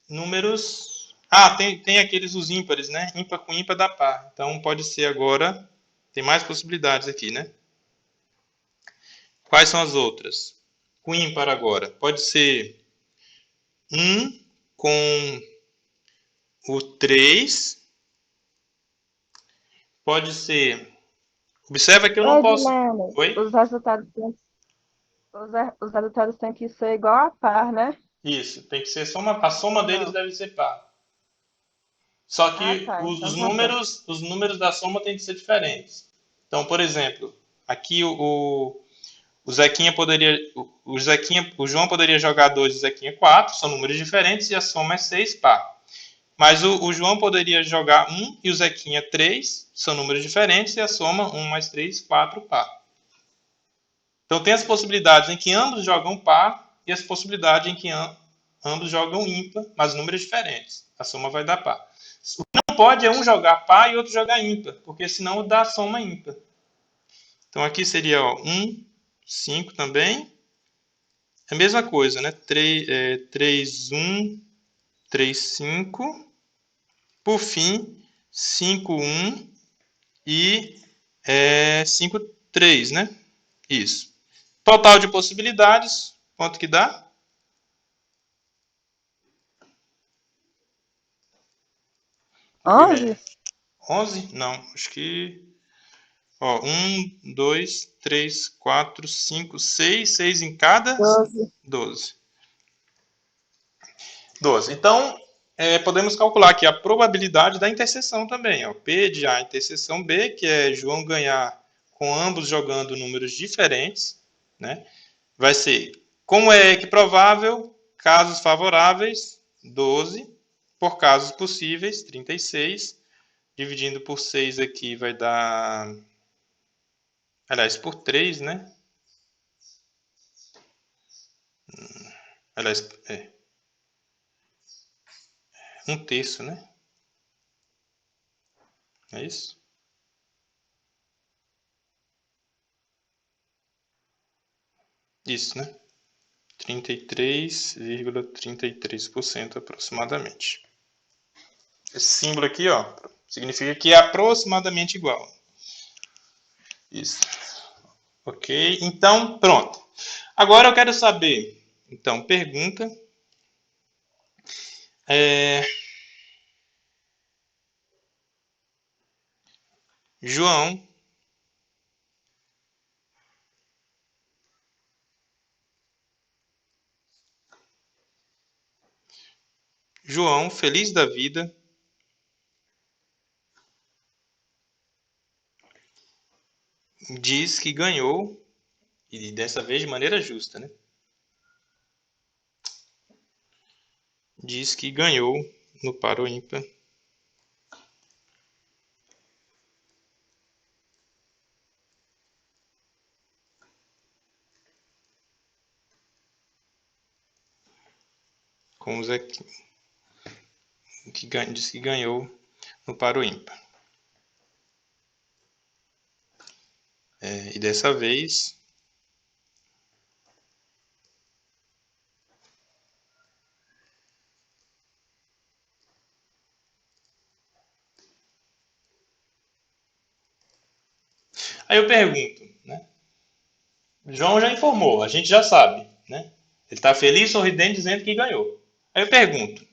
números... Ah, tem aqueles os ímpares, né? Ímpar com ímpar dá par. Então, pode ser agora... Tem mais possibilidades aqui, né? Quais são as outras? Com ímpar agora. Pode ser 1 com o 3. Pode ser... Observa que eu não posso... Edilene, Oi? os resultados têm que ser igual a par, né? Isso, tem que ser a soma deles Não. deve ser par. Só que Tá. os Então tá bom. números da soma têm que ser diferentes. Então, por exemplo, aqui o Zequinha poderia. O João poderia jogar 2 e o Zequinha 4, são números diferentes, e a soma é 6 par. Mas o João poderia jogar 1 e o Zequinha 3, são números diferentes, e a soma 1 mais 3, 4 par. Então tem as possibilidades em que ambos jogam par e as possibilidades em que ambos jogam ímpar, mas números diferentes. A soma vai dar par. O que não pode é um jogar par e outro jogar ímpar, porque senão dá soma ímpar. Então aqui seria 1, 5 também. É a mesma coisa, né? 3, 1, 3, 5. Por fim, 5, 1 e 5, 3, né? Isso. Total de possibilidades, quanto que dá? Alguém vai... 11? 11? Não, acho que... Ó, 1, 2, 3, 4, 5, 6. 6 em cada? 12. 12. 12. Então, podemos calcular aqui a probabilidade da interseção também. Ó. P de A interseção B, que é João ganhar com ambos jogando números diferentes, né? Vai ser, como é equiprovável, casos favoráveis, 12, por casos possíveis, 36, dividindo por 6 aqui vai dar, aliás, por 3, né? Aliás, 1/3, né? É isso? Isso, né? 33,33% aproximadamente. Esse símbolo aqui, ó, significa que é aproximadamente igual. Isso. Ok? Então, pronto. Agora eu quero saber, então, pergunta. João, feliz da vida, diz que ganhou, e dessa vez de maneira justa, né? Diz que ganhou no par ou ímpar. Com o Zequinha. Diz que ganhou no par ou ímpar. E dessa vez... Aí eu pergunto, né? João já informou, a gente já sabe, né? Ele está feliz, sorridente, dizendo que ganhou. Aí eu pergunto,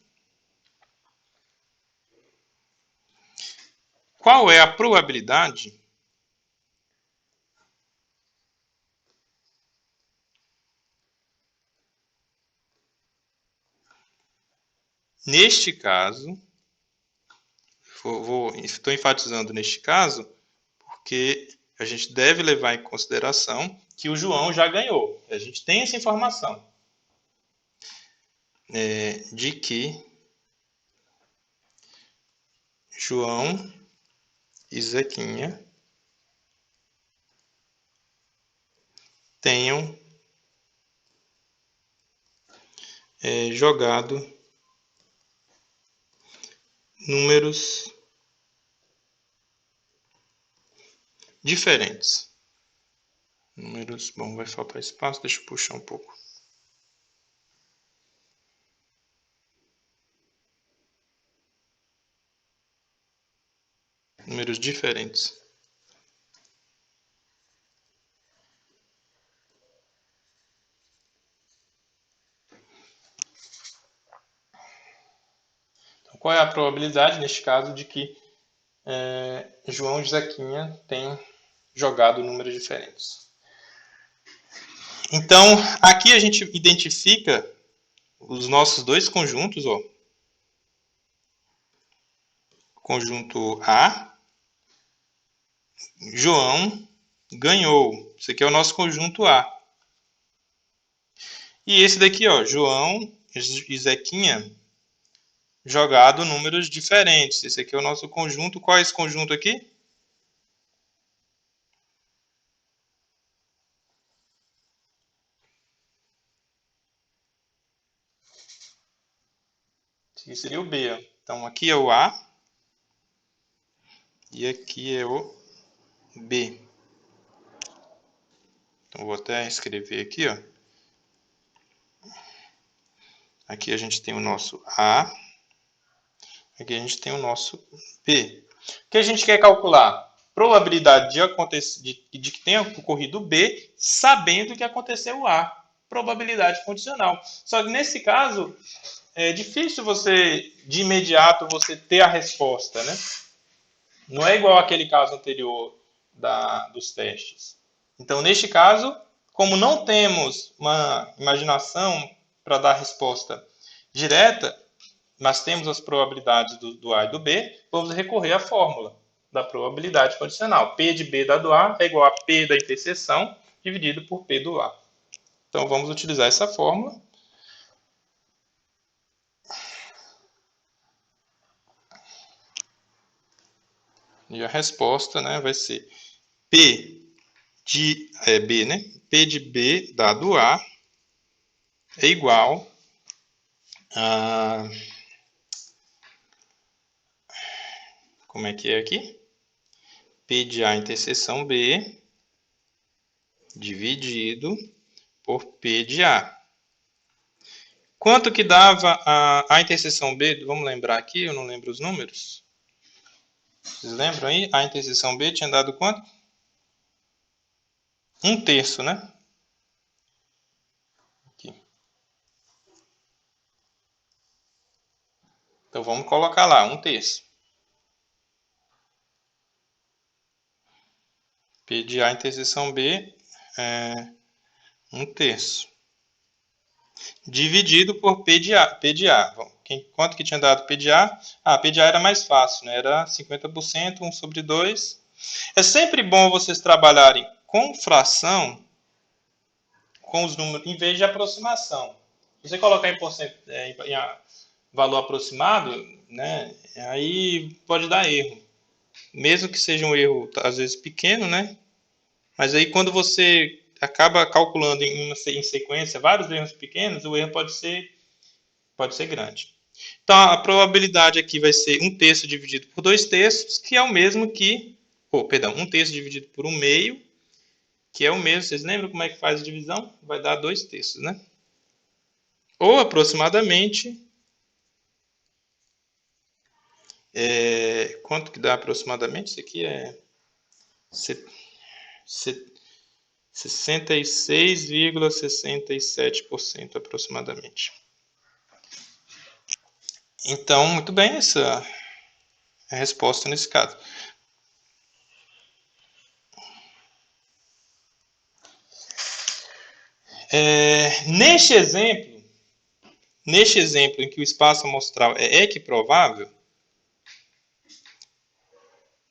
qual é a probabilidade neste caso, estou enfatizando neste caso, porque a gente deve levar em consideração que o João já ganhou. A gente tem essa informação. de que João e Zequinha tenham jogado números diferentes. Números, bom, vai faltar espaço, deixa eu puxar um pouco. Números diferentes. Então, qual é a probabilidade, neste caso, de que João e Zequinha tenham jogado números diferentes? Então, aqui a gente identifica os nossos dois conjuntos, ó. Conjunto A, João ganhou. Esse aqui é o nosso conjunto A. E esse daqui, ó, João e Zequinha jogado números diferentes. Esse aqui é o nosso conjunto. Qual é esse conjunto aqui? Esse aqui seria o B, ó. Então, aqui é o A e aqui é o B. Então, vou até escrever aqui, ó. Aqui a gente tem o nosso A. Aqui a gente tem o nosso B. O que a gente quer calcular? Probabilidade de que tenha ocorrido o B, sabendo que aconteceu o A. Probabilidade condicional. Só que nesse caso, é difícil de imediato, você ter a resposta, né? Não é igual aquele caso anterior dos testes. Então, neste caso, como não temos uma imaginação para dar a resposta direta, mas temos as probabilidades do A e do B, vamos recorrer à fórmula da probabilidade condicional. P de B dado A é igual a P da interseção dividido por P do A. Então, vamos utilizar essa fórmula. E a resposta, né, vai ser P de B, né? P de B dado A é igual a... Como é que é aqui? P de A interseção B dividido por P de A. Quanto que dava a interseção B? Vamos lembrar aqui, eu não lembro os números. Vocês lembram aí? A interseção B tinha dado quanto? 1/3, né? Aqui. Então vamos colocar lá, 1/3. P de A interseção B é 1/3. Dividido por P de A. Quanto que tinha dado P de A? P de A era mais fácil, né? Era 50%, 1/2. É sempre bom vocês trabalharem com fração, com os números, em vez de aproximação. Se você colocar em valor aproximado, né? Aí pode dar erro. Mesmo que seja um erro, às vezes, pequeno, né? Mas aí quando você acaba calculando em sequência vários erros pequenos, o erro pode ser grande. Então, a probabilidade aqui vai ser 1/3 dividido por 2/3, que é o mesmo que... 1/3 dividido por 1/2, que é o mesmo. Vocês lembram como é que faz a divisão? Vai dar 2/3, né? Ou, aproximadamente... quanto que dá aproximadamente? Isso aqui é... 66,67% aproximadamente. Então, muito bem, essa é a resposta nesse caso. Neste exemplo em que o espaço amostral é equiprovável,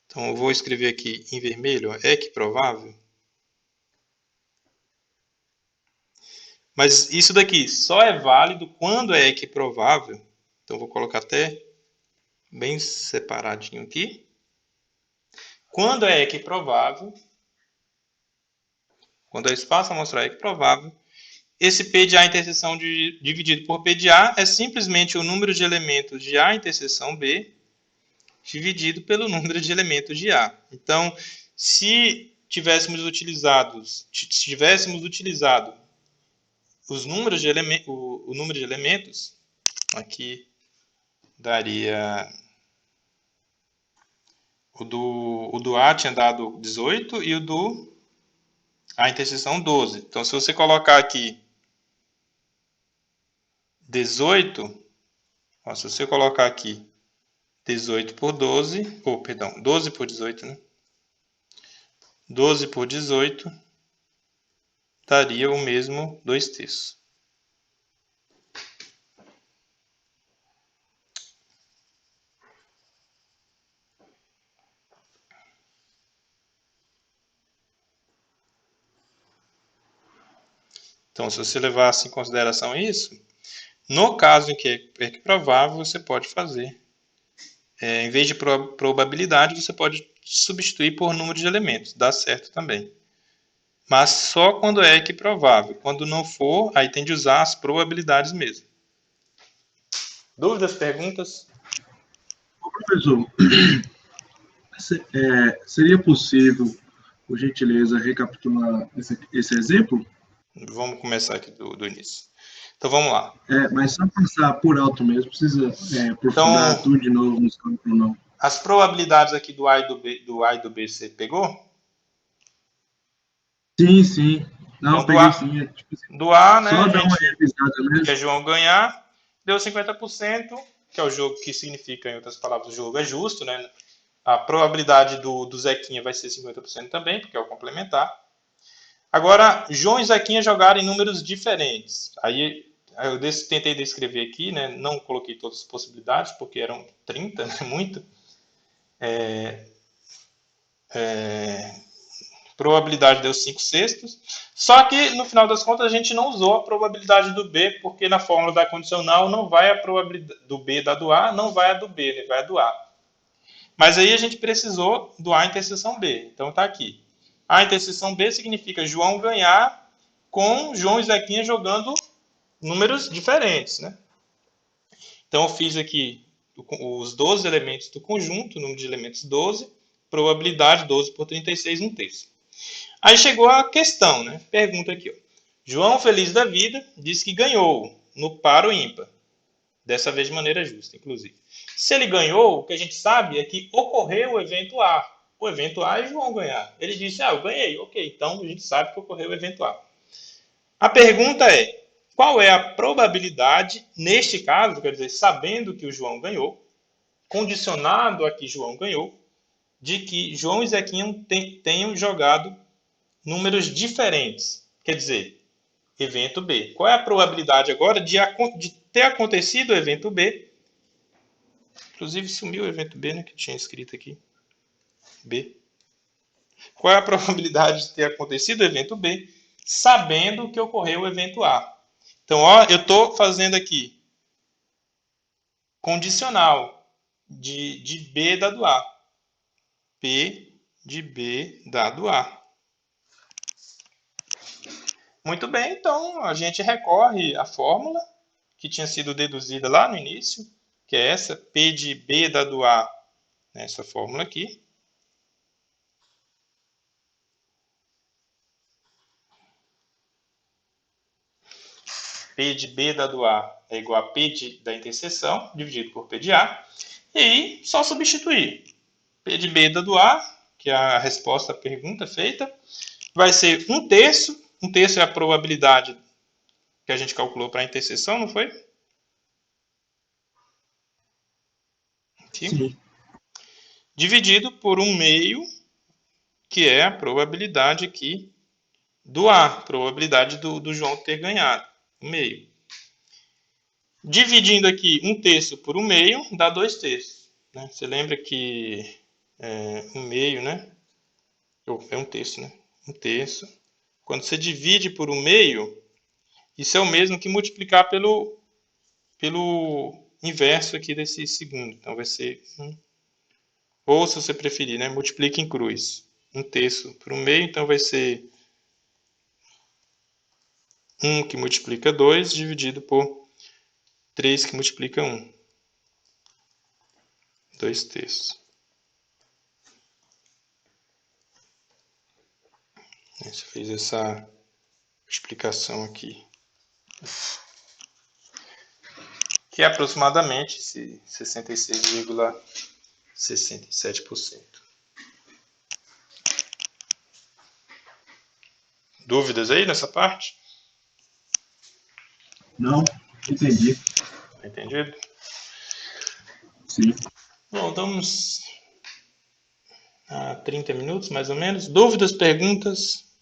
então eu vou escrever aqui em vermelho, equiprovável. Mas isso daqui só é válido quando é equiprovável. Então, vou colocar até bem separadinho aqui. Quando é equiprovável, quando o espaço amostral é equiprovável, esse P de A interseção dividido por P de A é simplesmente o número de elementos de A interseção B dividido pelo número de elementos de A. Então, se tivéssemos utilizado os números de o número de elementos, aqui daria o do A tinha dado 18 e o do A interseção 12. Então, se você colocar aqui 18, se você colocar aqui 18 por 12, perdão, 12 por 18, né? 12 por 18 daria o mesmo 2/3. Então, se você levasse em consideração isso, no caso em que é equiprovável, você pode fazer. Em vez de probabilidade, você pode substituir por número de elementos. Dá certo também. Mas só quando é equiprovável. Quando não for, aí tem de usar as probabilidades mesmo. Dúvidas, perguntas? Professor, seria possível, por gentileza, recapitular esse exemplo? Vamos começar aqui do início. Então, vamos lá. Mas só passar por alto mesmo, precisa aprofundar tudo de novo no cálculo, não. As probabilidades aqui do A e do B você pegou? Sim, sim. Não, Então, peguei sim. Tipo, do A, né, só dar uma revisada mesmo. que é João ganhar, deu 50%, que é o jogo que significa, em outras palavras, o jogo é justo, né? A probabilidade do Zequinha vai ser 50% também, porque é o complementar. Agora, João e Zequinha jogaram em números diferentes. Aí eu tentei descrever aqui, né? Não coloquei todas as possibilidades, porque eram 30, né? Muito. Probabilidade deu 5/6. Só que, no final das contas, a gente não usou a probabilidade do B, porque na fórmula da condicional não vai a probabilidade do B da do A, não vai a do B, né? Vai a do A. Mas aí a gente precisou do A interseção B. Então está aqui. A interseção B significa João ganhar com João e Zequinha jogando números diferentes, né? Então eu fiz aqui os 12 elementos do conjunto, número de elementos 12, probabilidade 12 por 36, 1/3. Aí chegou a questão, né? Pergunta aqui, ó. João, feliz da vida, diz que ganhou no par ou ímpar. Dessa vez de maneira justa, inclusive. Se ele ganhou, o que a gente sabe é que ocorreu o evento A. O evento A é João ganhar. Ele disse, eu ganhei. Ok, então a gente sabe que ocorreu o evento A. A pergunta é, qual é a probabilidade, neste caso, quer dizer, sabendo que o João ganhou, condicionado a que João ganhou, de que João e Zequinha tenham jogado números diferentes. Quer dizer, evento B. Qual é a probabilidade agora de ter acontecido o evento B? Inclusive sumiu o evento B, né, que tinha escrito aqui. B. Qual é a probabilidade de ter acontecido o evento B, sabendo que ocorreu o evento A? Então, ó, eu estou fazendo aqui condicional de B dado A. P de B dado A. Muito bem, então a gente recorre à fórmula que tinha sido deduzida lá no início, que é essa, P de B dado A, nessa fórmula aqui. P de B dado A é igual a P da interseção, dividido por P de A. E aí, só substituir. P de B dado A, que é a resposta à pergunta feita, vai ser 1/3. 1/3 é a probabilidade que a gente calculou para a interseção, não foi? Aqui. Sim. Dividido por 1/2, que é a probabilidade aqui do A, probabilidade do João ter ganhado, 1/2. Dividindo aqui 1/3 por 1/2 dá 2/3. Né? Você lembra que 1/2, né? É 1/3, né? 1/3. Quando você divide por 1/2, Isso é o mesmo que multiplicar pelo inverso aqui desse segundo. Então vai ser 1. Ou, se você preferir, né, multiplica em cruz. 1/3 por 1/2, então vai ser 1 que multiplica 2, dividido por 3 que multiplica 1. 2/3. Você fez essa explicação aqui. Que é aproximadamente 66,67%. Dúvidas aí nessa parte? Não, entendi. Entendido? Sim. Bom, estamos a 30 minutos, mais ou menos. Dúvidas, perguntas?